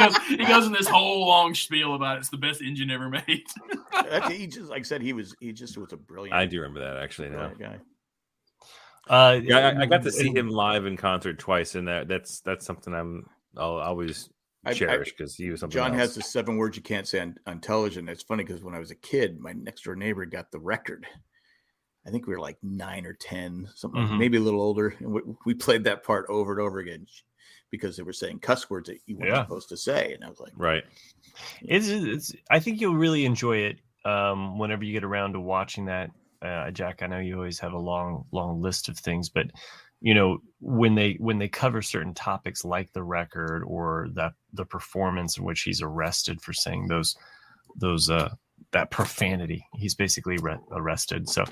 goes in this whole long spiel about it's the best engine ever made. He just, like I said, he just was a brilliant. I do remember that actually now. Guy. I got to see him live in concert twice, and that's something I'll always cherish, because he was something. John else. has the 7 words you can't say on television. It's funny because when I was a kid, my next door neighbor got the record. I think we were like 9 or 10, something, maybe a little older. And we played that part over and over again because they were saying cuss words that you weren't supposed to say. And I was like, right. It's I think you'll really enjoy it whenever you get around to watching that. Jack, I know you always have a long list of things, but you know, when they cover certain topics like the record or the performance in which he's arrested for saying those that profanity, he's basically arrested. So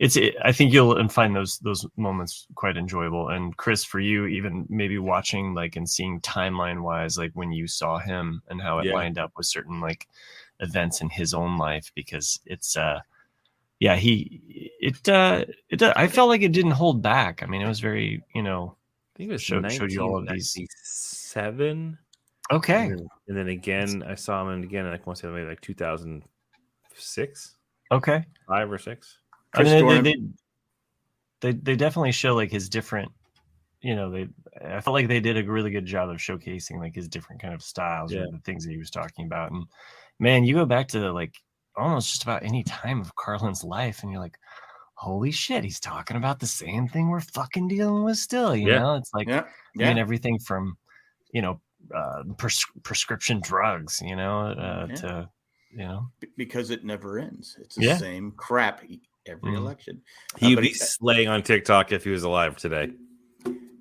I think you'll find those moments quite enjoyable. And Chris, for you, even maybe watching like and seeing timeline wise, like when you saw him and how it lined up with certain like events in his own life, because it's I felt like it didn't hold back. I mean, it was very, you know, I think it was showed you all of these. 7. Okay. And then again, I saw him again, I want to say maybe like 2006. Okay. 5 or 6. I mean, they definitely show like his different, you know, I felt like they did a really good job of showcasing like his different kind of styles or the things that he was talking about. And man, you go back to like almost just about any time of Carlin's life and you're like, holy shit, he's talking about the same thing we're fucking dealing with still, you know? It's like, I mean, everything from, you know, prescription drugs, you know, to, you know. Because it never ends. It's the same crap every election. He'd be slaying on TikTok if he was alive today.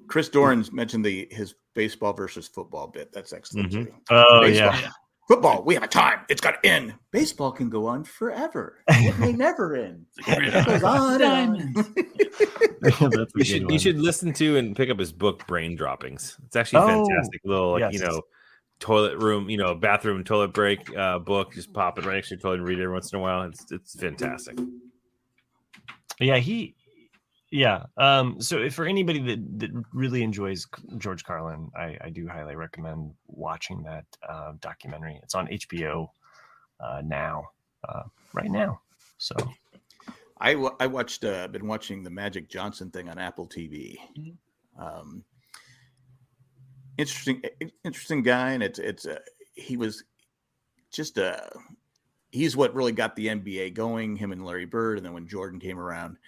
Chris Doran's mentioned his baseball versus football bit. That's excellent. Mm-hmm. Oh, baseball. yeah. Football, we have a time. It's got to end. Baseball can go on forever. It may never end. It goes on and on. You should listen to and pick up his book, Brain Droppings. It's actually fantastic. Little, like, you know, toilet room, you know, bathroom toilet break book. Just pop it right next to your toilet and read it every once in a while. It's fantastic. Yeah. So if for anybody that really enjoys George Carlin, I do highly recommend watching that documentary. It's on HBO right now. So I watched. Been watching the Magic Johnson thing on Apple TV. Interesting guy, and he was just he's what really got the NBA going. Him and Larry Bird, and then when Jordan came around.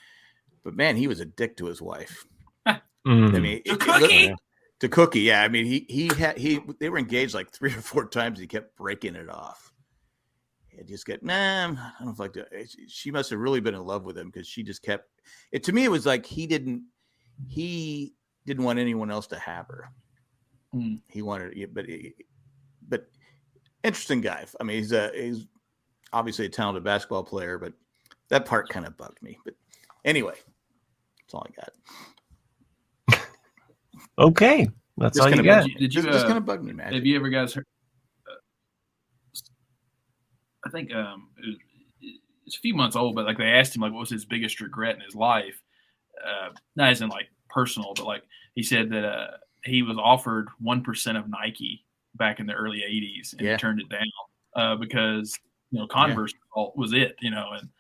But man, he was a dick to his wife. I mean, to Cookie, yeah. I mean, they were engaged like 3 or 4 times. He kept breaking it off. And just I don't like that. She must have really been in love with him because she just kept it. To me, it was like he didn't want anyone else to have her. He wanted, but interesting guy. I mean, he's obviously a talented basketball player, but that part kind of bugged me. But anyway, that's all I got. Okay, that's all you got. Did you just kind of bugged me, man? Have you ever guys heard? I think it's a few months old, but like they asked him like what was his biggest regret in his life, not as in like personal, but like he said that he was offered 1% of Nike back in the early '80s and he turned it down because Converse was it, and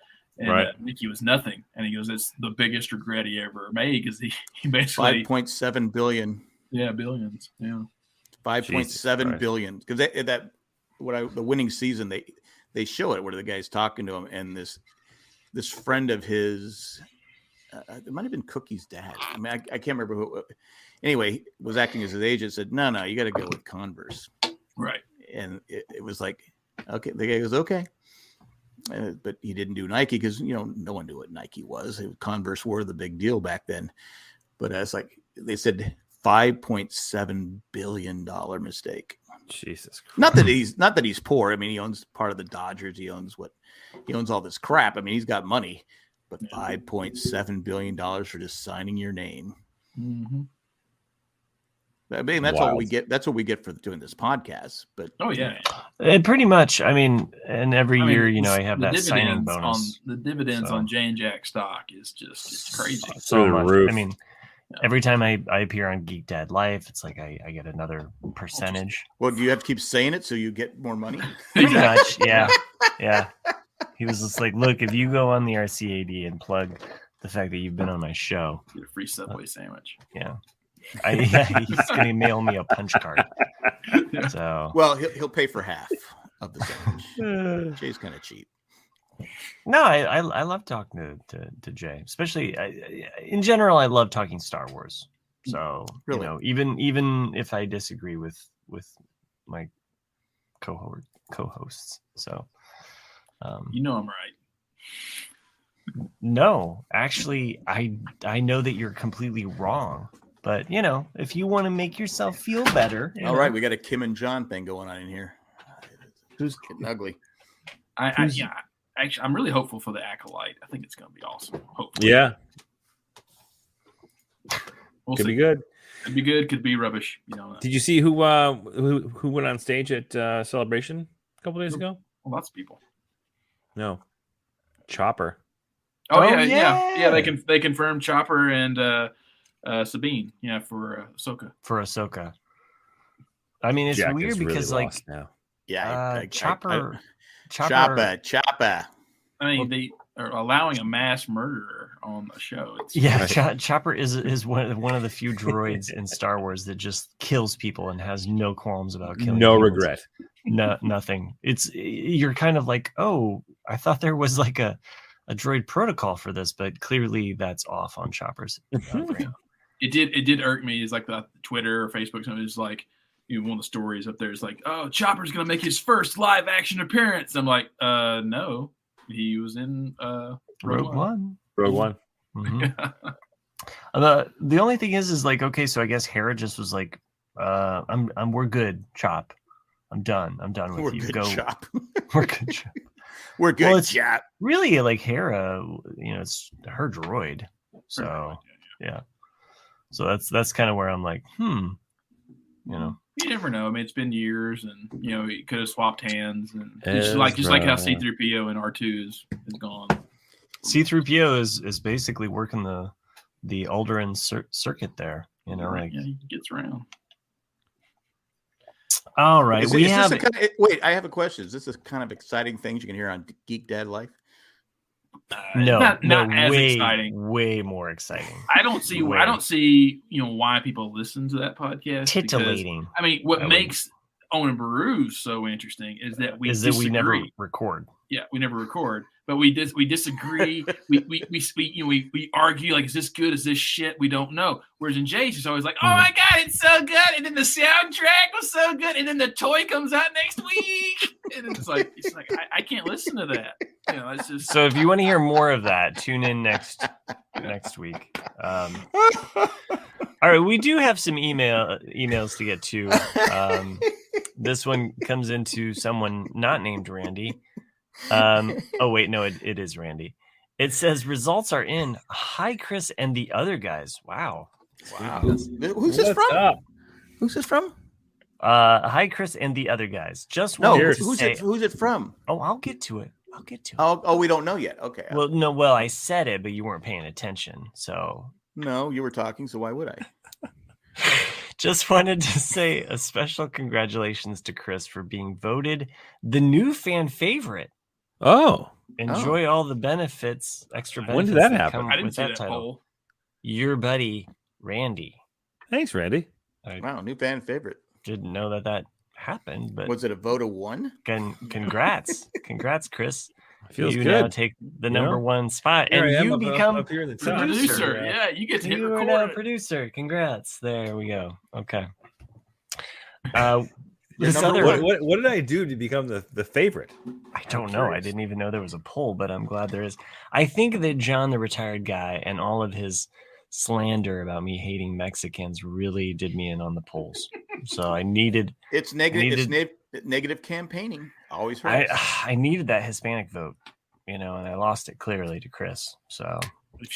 Nike was nothing. And he goes, it's the biggest regret he ever made because he basically 5.7 billion. Yeah, billions. Yeah, 5.7 billion because the winning season they show it where the guy's talking to him and this friend of his, it might have been Cookie's dad. I mean, I can't remember who. Anyway, was acting as his agent. Said, no, you got to go with Converse. Right. And it was like, okay. The guy goes, okay. But he didn't do Nike because, no one knew what Nike was. Converse were the big deal back then. But it's like they said $5.7 billion mistake. Jesus Christ. Not that he's poor. I mean, he owns part of the Dodgers. He owns all this crap. I mean, he's got money, but $5.7 billion for just signing your name. Mm-hmm. I mean, that's what we get. That's what we get for doing this podcast. But pretty much. I mean, and every year, I have that signing bonus. The dividends on Jay and Jack stock is it's crazy. So much. I mean, every time I appear on Geek Dad Life, it's like I get another percentage. Well, do you have to keep saying it so you get more money? Pretty much, yeah. He was just like, look, if you go on the RCAD and plug the fact that you've been on my show, get a free Subway sandwich. Yeah. He's gonna mail me a punch card. So well, he'll pay for half of the sandwich. Jay's kind of cheap. No, I love talking to Jay, especially in general. I love talking Star Wars. So really? Even if I disagree with my co-hosts, so I'm right. No, actually, I know that you're completely wrong. But if you want to make yourself feel better, All right, we got a Kim and John thing going on in here. Who's getting ugly? Actually, I'm really hopeful for the Acolyte. I think it's going to be awesome. Hopefully. Yeah. We'll Could see. be good. Could be good. Could be rubbish. Did you see who went on stage at Celebration a couple days ago? Well, lots of people. No. Chopper. Oh yeah. They confirmed Chopper and Sabine. Yeah, for Ahsoka. For Ahsoka. I mean, it's Jack weird is because really like lost now. Yeah, Chopper. I mean, they are allowing a mass murderer on the show. Chopper is one of the few droids in Star Wars that just kills people and has no qualms about killing. No humans. regret. No, nothing. You're kind of like, oh, I thought there was like a droid protocol for this, but clearly that's off on Chopper's brain. It did irk me. It's like the Twitter or Facebook. Something is like, one of the stories up there is like, oh, Chopper's gonna make his first live action appearance. I'm like, no, he was in Rogue One. Rogue One. Mm-hmm. Yeah. The only thing is like, okay, so I guess Hera just was like, we're good, Chop. I'm done with you. Go. Chop. We're good, Chop. We're good, well, Chop. Really, like Hera, it's her droid. So yeah. So that's kind of where I'm like, You never know. I mean, it's been years, and he could have swapped hands, and just like how C-3PO and R2 is gone. C-3PO is basically working the Alderaan circuit there. He gets around. All right, wait, I have a question. Is this a kind of exciting things you can hear on Geek Dad Life? Not as exciting. Way more exciting. I don't see why people listen to that podcast. Titillating. Because, I mean, what makes Owen Baru so interesting is that we never record. Yeah, we never record, but we disagree. we argue like, is this good? Is this shit? We don't know. Whereas in Jay's, it's always like, oh my god, it's so good, and then the soundtrack was so good, and then the toy comes out next week, and it's like I can't listen to that. It's just. So if you want to hear more of that, tune in next week. All right, we do have some emails to get to. This one comes into someone not named Randy. Oh wait, no, it is Randy. It says results are in. Hi, Chris and the other guys. Wow. Who's this from? Who's this from? Hi, Chris and the other guys. Who's it from? Oh, I'll get to it. Oh, we don't know yet. Okay. Well, no. Well, I said it, but you weren't paying attention. So. No, you were talking. So why would I? Just wanted to say a special congratulations to Chris for being voted the new fan favorite. Oh. Enjoy all the benefits, extra benefits. When did that happen? I didn't see that title. Your buddy, Randy. Thanks, Randy. Wow, new fan favorite. Didn't know that happened, but was it a vote of one? Congrats. Congrats, Chris. Feels you good. Now take the number one spot, Here and you become up here in the producer. Yeah, you get to hit record. You are now producer. Congrats. There we go. Okay. What did I do to become the favorite? I don't know. I didn't even know there was a poll, but I'm glad there is. I think that John, the retired guy, and all of his slander about me hating Mexicans really did me in on the polls. So I needed. It's negative. It's negative campaignning. Always hurts. I needed that Hispanic vote, and I lost it clearly to Chris. So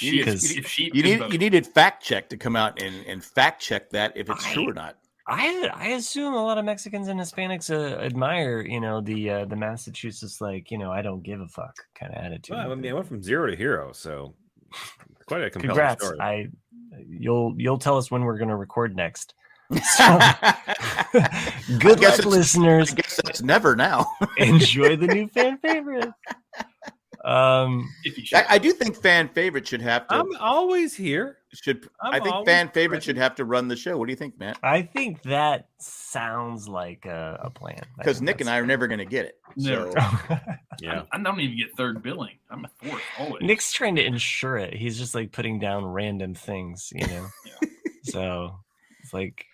you needed fact check to come out and fact check that if it's true or not. I assume a lot of Mexicans and Hispanics admire, the Massachusetts, I don't give a fuck kind of attitude. Well, I mean, I went from zero to hero, so quite a compelling Congrats. story. You'll tell us when we're going to record next. So, good luck, listeners. I guess that's never now. Enjoy the new fan favorite. I do think fan favorite should have to. I'm always here. I think fan favorite should have to run the show. What do you think, Matt? I think that sounds like a plan. Because Nick and I are never going to get it. Never. So. Yeah, I don't even get third billing. I'm a fourth always. Nick's trying to ensure it. He's just putting down random things, Yeah. So it's like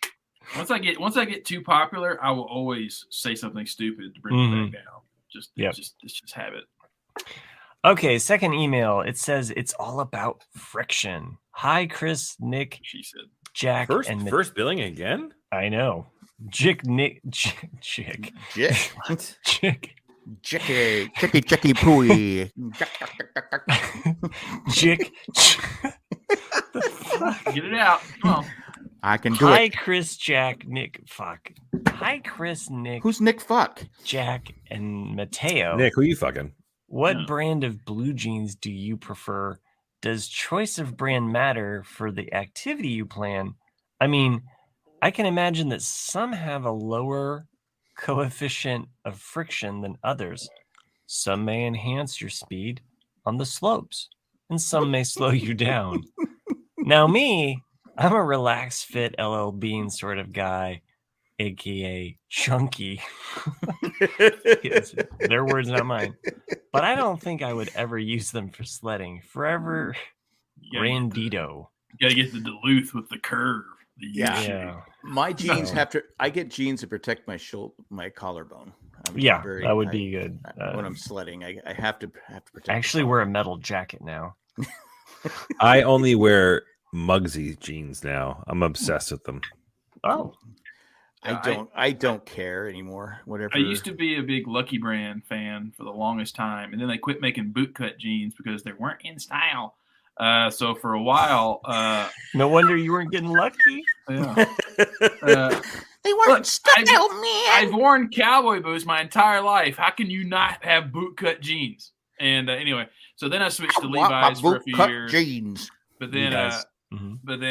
once I get too popular, I will always say something stupid to bring it back down. Just habit. Okay, second email. It says it's all about friction. Hi, Chris, Nick, She said. Jack, and first billing again. I know. Jick, Nick, Jick, Jick. What? Jick, Chicky pooey. Jick. Get it out. Come on. I can do Hi, it. Chris, Jack, Nick, fuck. Hi, Chris, Nick, Who's Nick Fuck? Jack, and Mateo. Nick, who you fucking? What Yeah. brand of blue jeans do you prefer? Does choice of brand matter for the activity you plan? I mean, I can imagine that some have a lower coefficient of friction than others. Some may enhance your speed on the slopes, and some may slow you down. Now, me, I'm a relaxed fit LL Bean sort of guy, aka chunky. Yes, their words, not mine. But I don't think I would ever use them for sledding. Forever, Randito. You gotta get the Duluth with the curve. Yeah. My jeans have to. I get jeans to protect my my collarbone. Yeah, that would be good. When I'm sledding, I have to protect. I actually wear a metal jacket now. I only wear Muggsy jeans now. I'm obsessed with them. Oh, I don't care anymore. Whatever. I used to be a big Lucky Brand fan for the longest time, and then they quit making bootcut jeans because they weren't in style. So for a while, no wonder you weren't getting lucky. Yeah. They weren't style, man. I've worn cowboy boots my entire life. How can you not have bootcut jeans? And anyway, so then I switched to Levi's for a few years. Jeans. But then,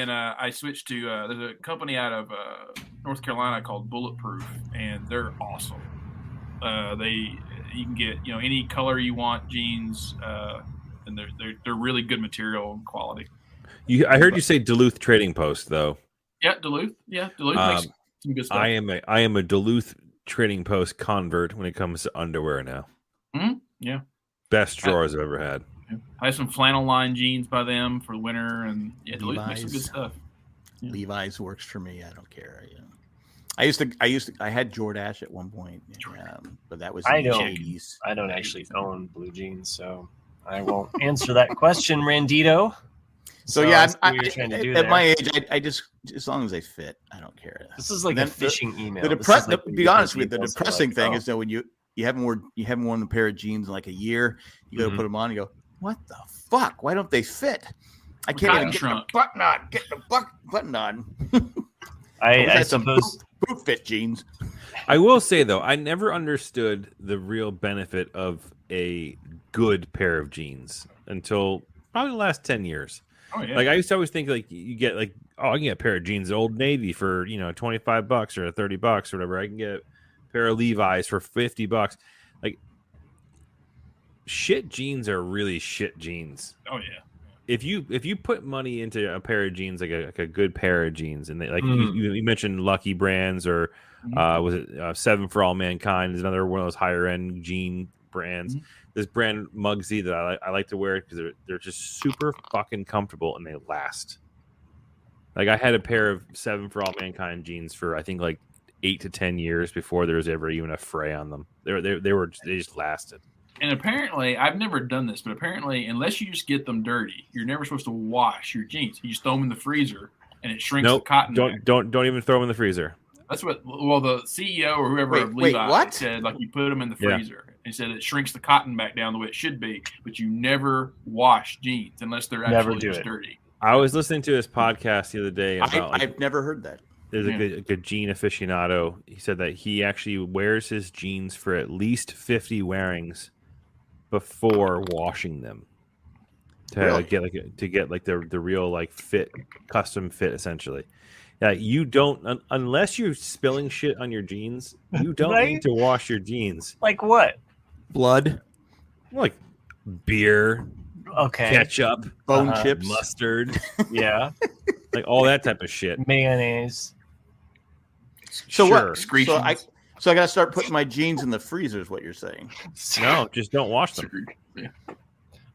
I switched to there's a company out of North Carolina called Bulletproof, and they're awesome. You can get any color you want jeans, and they're really good material and quality. I heard you say Duluth Trading Post though. Yeah, Duluth. Yeah, Duluth makes some good stuff. I am a Duluth Trading Post convert when it comes to underwear now. Mm-hmm. Yeah, best drawers I've ever had. I have some flannel line jeans by them for the winter, and Duluth makes some good stuff. Yeah. Levi's works for me. I don't care. I had Jordache at one point, but that was in the 80s. I don't actually own blue jeans, so I won't answer that question, Randito. So yeah, at my age, I just, as long as they fit, I don't care. This is like a phishing email. To be honest with you, the depressing thing is that when you haven't worn a pair of jeans in like a year, you go to put them on and you go, what the fuck? Why don't they fit? I can't even get the button on. Get the button on. I suppose boot fit jeans. I will say though, I never understood the real benefit of a good pair of jeans until probably the last 10 years. Oh, yeah. Like I used to always think like you get like, I can get a pair of jeans at Old Navy for $25 or $30 or whatever. I can get a pair of Levi's for $50. Like shit jeans are really shit jeans. Oh yeah. If you put money into a pair of jeans, like a good pair of jeans, and they, like you mentioned Lucky Brands or was it Seven for All Mankind is another one of those higher end jean brands. This brand Muggsy that I like to wear because they're just super fucking comfortable and they last. Like I had a pair of Seven for All Mankind jeans for I think like 8 to 10 years before there was ever even a fray on them. They just lasted. And apparently, I've never done this, but apparently, unless you just get them dirty, you're never supposed to wash your jeans. You just throw them in the freezer, and it shrinks the cotton. Don't even throw them in the freezer. That's what. Well, the CEO or whoever of Levi said, like you put them in the freezer. Yeah. He said it shrinks the cotton back down the way it should be, but you never wash jeans unless they're actually just dirty. I was listening to this podcast the other day about. I've never heard that. There's a good jean aficionado. He said that he actually wears his jeans for at least 50 wearings before washing them to get the real like fit, custom fit essentially. Yeah, you don't unless you're spilling shit on your jeans. You don't need to wash your jeans. Like what? Blood, like beer, ketchup, bone chips, mustard, yeah, like all that type of shit. Mayonnaise. So what? So I got to start putting my jeans in the freezer is what you're saying. No, just don't wash them. Yeah.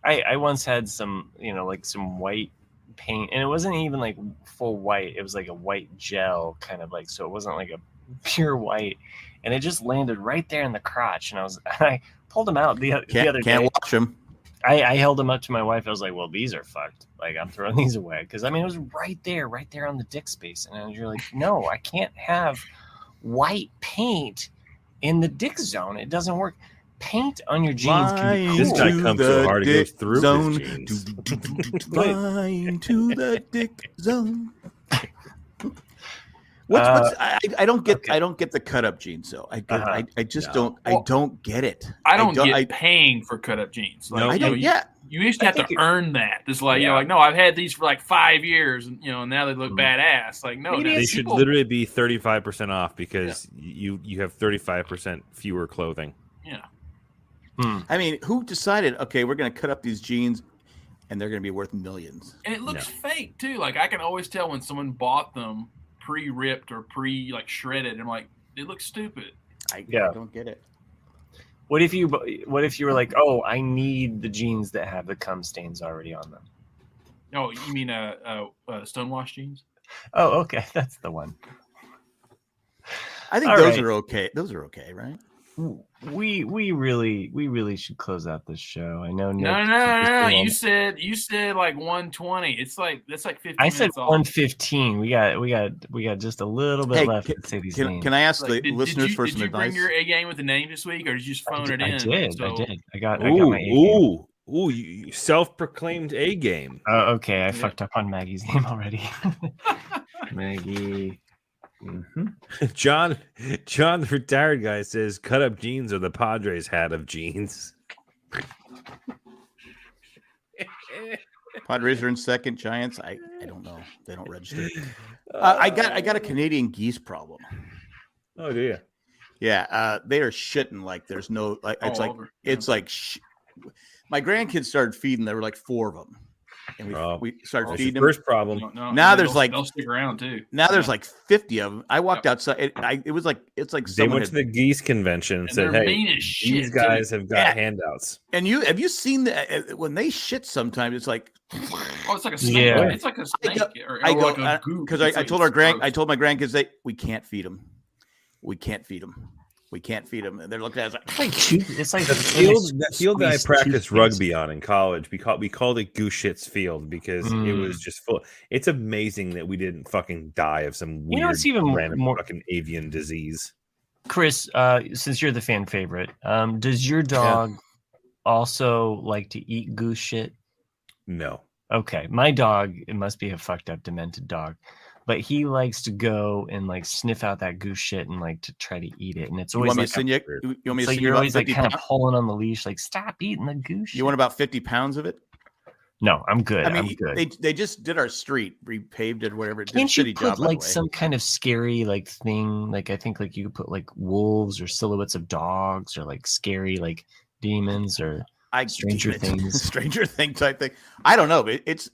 I once had some, like some white paint, and it wasn't even like full white. It was like a white gel kind of like, so it wasn't like a pure white. And it just landed right there in the crotch. And I pulled them out the other day. Can't wash them. I held them up to my wife. I was like, well, these are fucked. Like, I'm throwing these away. Because, I mean, it was right there on the dick space. And you're like, no, I can't have white paint in the dick zone. It doesn't work. Paint on your jeans can be cool. This guy comes so hard, it goes through zone. his jeans. Flying to the dick zone. I don't get. Okay. I don't get the cut up jeans. So I just No. don't. I don't get it. I don't get paying for cut up jeans. No, I don't. Yeah. You used to have to earn that. It's like, like, no, I've had these for like 5 years, and and now they look badass. Like, no, they should literally be 35% off because you have 35% fewer clothing. Yeah. I mean, who decided? Okay, we're going to cut up these jeans, and they're going to be worth millions. And it looks fake too. Like, I can always tell when someone bought them pre-ripped or shredded. I'm like, it looks stupid. I don't get it. What if you were like, oh, I need the jeans that have the cum stains already on them? Oh, you mean stonewash jeans? Oh, okay, that's the one. I think those are okay. Those are okay, right? We really should close out this show. I know. No. You said like 120. It's like that's like 50. I said 115. We got just a little bit left to say these names. Can I ask the listeners for some advice? Did you bring your A game with the name this week, or did you just phone it in? I did. I got my A game. You self-proclaimed A game. Oh, okay. I fucked up on Maggie's name already. Maggie. Mm-hmm. John, the retired guy, says cut up jeans are the Padres hat of jeans. Padres are in second. Giants, I don't know. They don't register. I got a Canadian geese problem. Oh, do you? Yeah, they are shitting like there's no like. It's like my grandkids started feeding. There were like 4 of them. And we started feeding them. First problem. Now there's they'll stick around too. Now there's like 50 of them. I walked outside. It was like they went to the geese convention and said, "Hey, these guys have got handouts." And have you seen when they shit? Sometimes it's like, it's like a snake. Yeah. It's like a snake. Because I told my grandkids we can't feed them. We can't feed them. We can't feed them. And they're looking at us it's like the field that I practiced rugby on in college. We called it Goose Shit's Field because it was just full. It's amazing that we didn't fucking die of some weird random fucking avian disease. Chris, since you're the fan favorite, does your dog also like to eat goose shit? No. Okay, my dog, it must be a fucked up, demented dog. But he likes to go and like sniff out that goose shit and like to try to eat it. And it's always you're always like kind of pulling on the leash, like stop eating the goose shit. You want about 50 pounds of it? No, I'm good. I'm good. They just did our street, repaved it, whatever. Can't you put like some kind of scary like thing? Like I think like you could put like wolves or silhouettes of dogs or like scary like demons or Stranger Thing type thing. I don't know, but it's.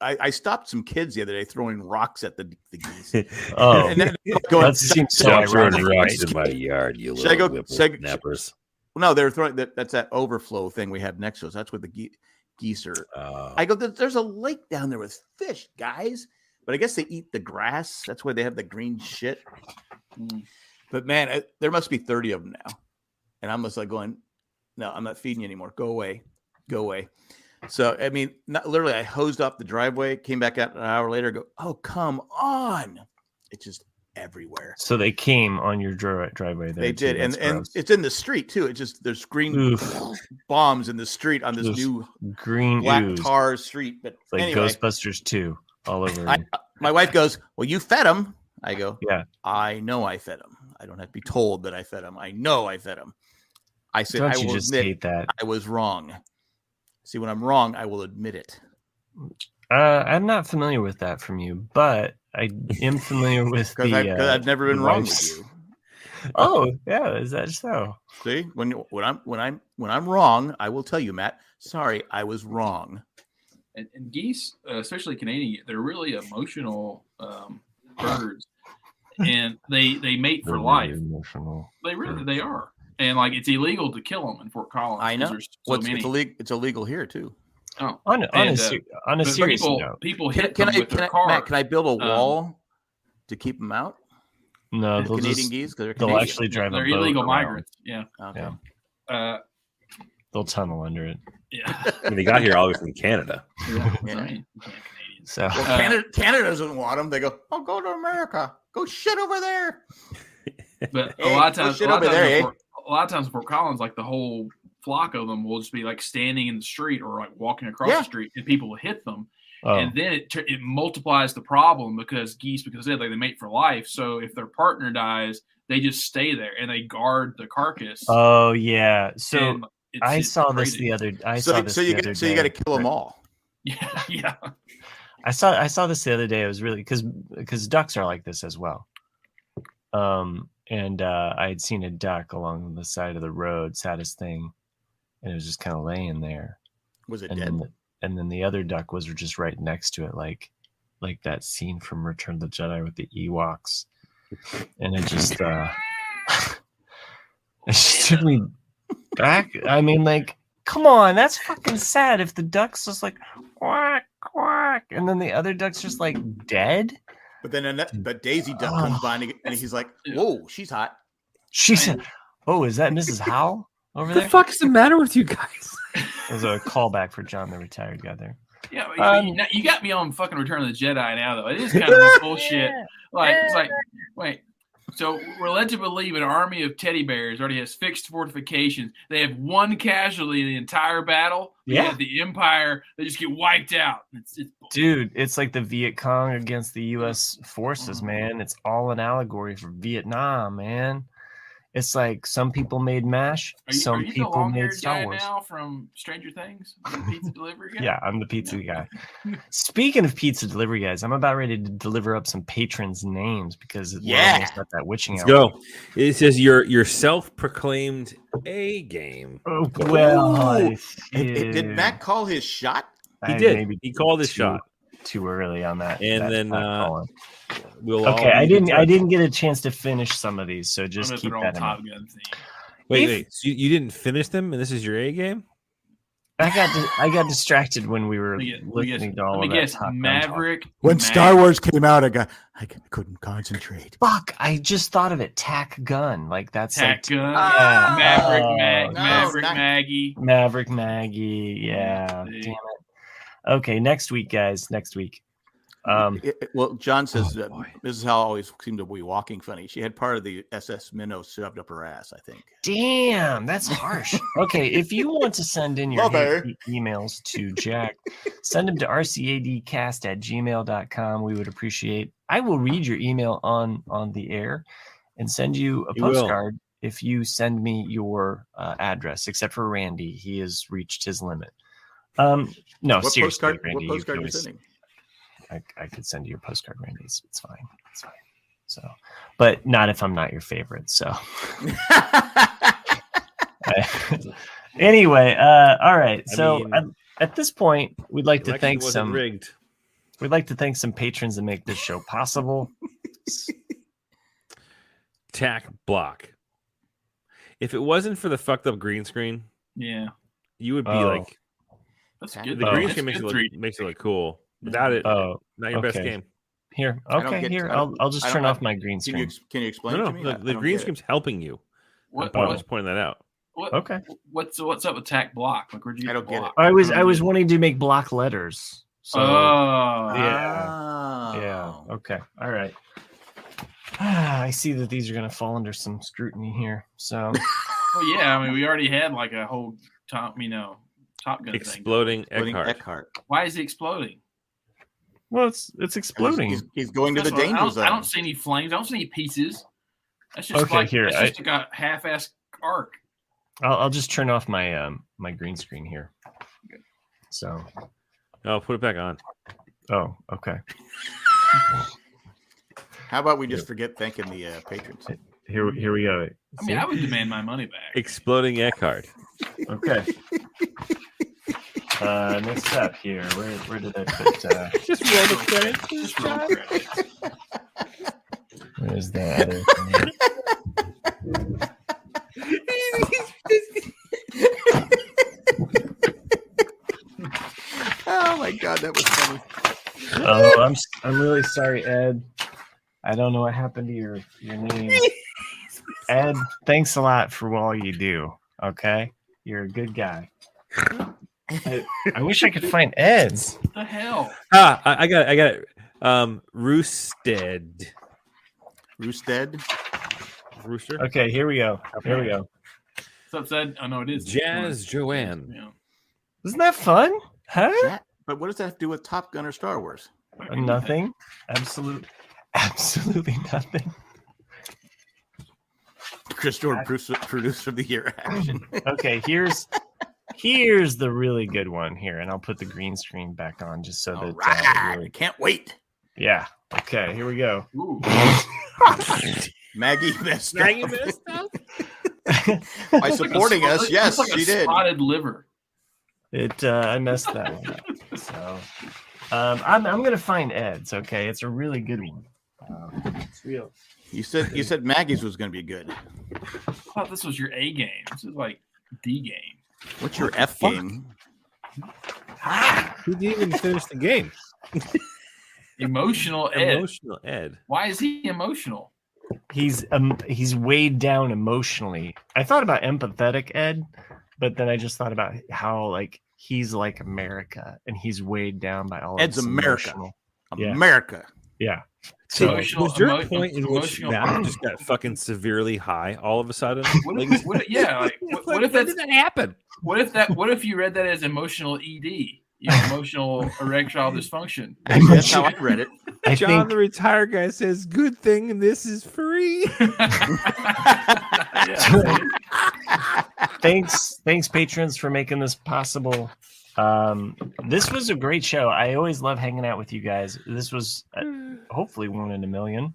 I stopped some kids the other day throwing rocks at the geese. Oh, and then that seems so ironic. Rocks in my yard, you little whippersnappers. No, they're throwing that's that overflow thing we have next to us. That's what the geese are. I go, there's a lake down there with fish, guys. But I guess they eat the grass. That's why they have the green shit. But man, there must be 30 of them now, and I'm just like going. No, I'm not feeding you anymore. Go away. So, I mean, literally, I hosed off the driveway, came back out an hour later, go, oh, come on. It's just everywhere. So they came on your driveway there. They did. And it's in the street, too. It's just, there's green bombs in the street on this new green black tar street. But it's like anyway, Ghostbusters 2 all over. My wife goes, well, you fed them. I go, yeah. I know I fed them. I don't have to be told that I fed them. I know I fed them. I said, Don't I will just admit hate that. I was wrong. See, when I'm wrong, I will admit it. I'm not familiar with that from you, but I am familiar with because I've never been wrong with you. Oh, yeah, is that so? See, when I'm wrong, I will tell you, Matt. Sorry, I was wrong. And geese, especially Canadian, they're really emotional birds, and they mate for life. Emotional. They are. And like it's illegal to kill them in Fort Collins. I know. It's illegal here too. Oh, on a serious note, people hit them with their car. Matt, can I build a wall to keep them out? No, Canadian geese because they'll actually drive. They're a boat illegal around. migrants. Yeah. Okay. They'll tunnel under it. Yeah. I mean, they got here all the way from Canada. Yeah. Yeah. Canadians. So Well, Canada doesn't want them. They go, "Oh, go to America. Go shit over there." But Hey, a lot of go times, shit over there, eh? a lot of times in Fort Collins, like the whole flock of them will just be like standing in the street or like walking across Yeah. the street, and people will hit them, oh, and then it multiplies the problem because they mate for life. So if their partner dies, they just stay there and they guard the carcass. oh yeah. So And I it's saw this crazy. the other. So you got to kill them all. Yeah. I saw this the other day. It was really because ducks are like this as well. And I had seen a duck along the side of the road, saddest thing, and it was just kind of laying there. Was it And dead? then the other duck was just right next to it, like that scene from Return of the Jedi with the Ewoks. And it just it just took me back. I mean, like, come on, that's fucking sad. If the duck's just like quack quack, and then the other duck's just like dead. But then but Daisy Duck comes by and he's like, "Whoa, she's hot." She said, "Oh, is that Mrs. Howell over What the there?" fuck is the matter with you guys? It was a callback for John, the retired guy there. Yeah, you got me on fucking Return of the Jedi now, though. It is kind of bullshit. Like, it's like, wait. So we're led to believe an army of teddy bears already has fixed fortifications. They have one casualty in the entire battle. Yeah. The Empire, they just get wiped out. It's Dude, it's like the Viet Cong against the U.S. forces, man. It's all an allegory for Vietnam, man. It's like some people made MASH, some are you the people made long-haired Star guy Wars. now from Stranger Things? The pizza delivery guy? Yeah, I'm the pizza guy. Speaking of pizza delivery guys, I'm about ready to deliver up some patrons' names because we're almost at that witching Let's hour. go. It says your self-proclaimed A game. Oh, well, Ooh. Did Matt call his shot? He did. He called his shot too early on that. And then we'll okay, I didn't get a chance to finish some of these, so just keep that in Top mind. Gun theme. Wait. So you didn't finish them, and this is your A game? I got distracted when we were listening to all of that. Top Gun Maverick. talk. When Star Wars came out, I couldn't concentrate. Fuck! I just thought of it. Tack Gun, like that's Tack like, Gun. Yeah. Maverick Maggie. Maverick Maggie. Yeah, damn it. Okay, next week, guys. Next week. Well, John says Oh, boy. Mrs. Howell always seemed to be walking funny. She had part of the SS Minnow shoved up her ass, I think. Damn, that's harsh. Okay, if you want to send in your Mother. emails to Jack, send them to rcadcast@gmail.com. We would appreciate. I will read your email on the air and send you a You will. postcard if you send me your address. Except for Randy, he has reached his limit. No, What seriously, postcard? Randy, What postcard you are you could always- sending? I could send you your postcard, Randy. It's fine. It's fine. So, but not if I'm not your favorite. So, anyway, all right. So at this point, we'd like to thank some. Rigged. We'd like to thank some patrons that make this show possible. Tack Block. If it wasn't for the fucked up green screen, Yeah. you would be Oh. like That's The good. the though. green That's screen makes good it three. look cool. Without it, Oh, not your best okay. game. Here, don't okay, get- here. I don't- I'll just I turn don't- off my green screen. Can you explain No, it to me? the I don't green get it. screen's helping you. What, I'm what, just pointing that out. what, Okay. what's up with Tack Block? Like, where'd you I don't get it. block? I was wanting to make block letters. So Oh. yeah. Okay. All right. I see that these are going to fall under some scrutiny here. So Well, yeah. I mean, we already had like a whole Top Gun thing. Exploding Exploding Eckhart. Eckhart. Why is he exploding? well, it's exploding. He's going to the That's what- danger zone. I don't see any flames. I don't see any pieces. That's just Okay, like here, that's just like a half-ass arc. I'll just turn off my my green screen here. So Oh, put it back on. oh okay. How about we just forget thanking the patrons? Here we go. I mean, I would demand my money back. Exploding Eckhart. Okay. Next up here. Where did I put? Just roll the credits. Just roll credits. Where's the other thing? Oh my god, that was funny. Oh, I'm really sorry, Ed. I don't know what happened to your name. Ed, thanks a lot for all you do. Okay. You're a good guy. I wish I could find Ed's. What the hell? I got it. Roosted. Rooster. Okay, here we go. What's up, Ed? Oh no, it is Jazz Joanne. Yeah. Isn't that fun? Huh? But what does that have to do with Top Gun or Star Wars? Nothing. Absolutely nothing. Chris Jordan, producer of the year action. Okay, here's the really good one here, and I'll put the green screen back on just so that. Right. Can't wait. Yeah. Okay, here we go. Ooh. Maggie messed up. By supporting us. Yes, like she a did. Spotted liver. I messed that one up. So I'm gonna find Ed's. Okay, it's a really good one. It's real. You said Maggie's was going to be good. I thought this was your A game. This is like D game. What's your F game? He didn't even finish the game. Emotional Ed. Emotional Ed. Why is he emotional? He's weighed down emotionally. I thought about empathetic Ed, but then I just thought about how like he's like America and he's weighed down by all. Ed's of America. Yeah. America. Yeah. So was there a point in which Matt just got fucking severely high all of a sudden? What if did that happen? What if you read that as emotional ED? Emotional erectile dysfunction. That's how I read it. John, the retired guy, says, "Good thing this is free." Thanks, patrons, for making this possible. This was a great show. I always love hanging out with you guys. This was hopefully one in a million.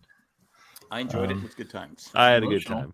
I enjoyed it. It was good times. I had a good time.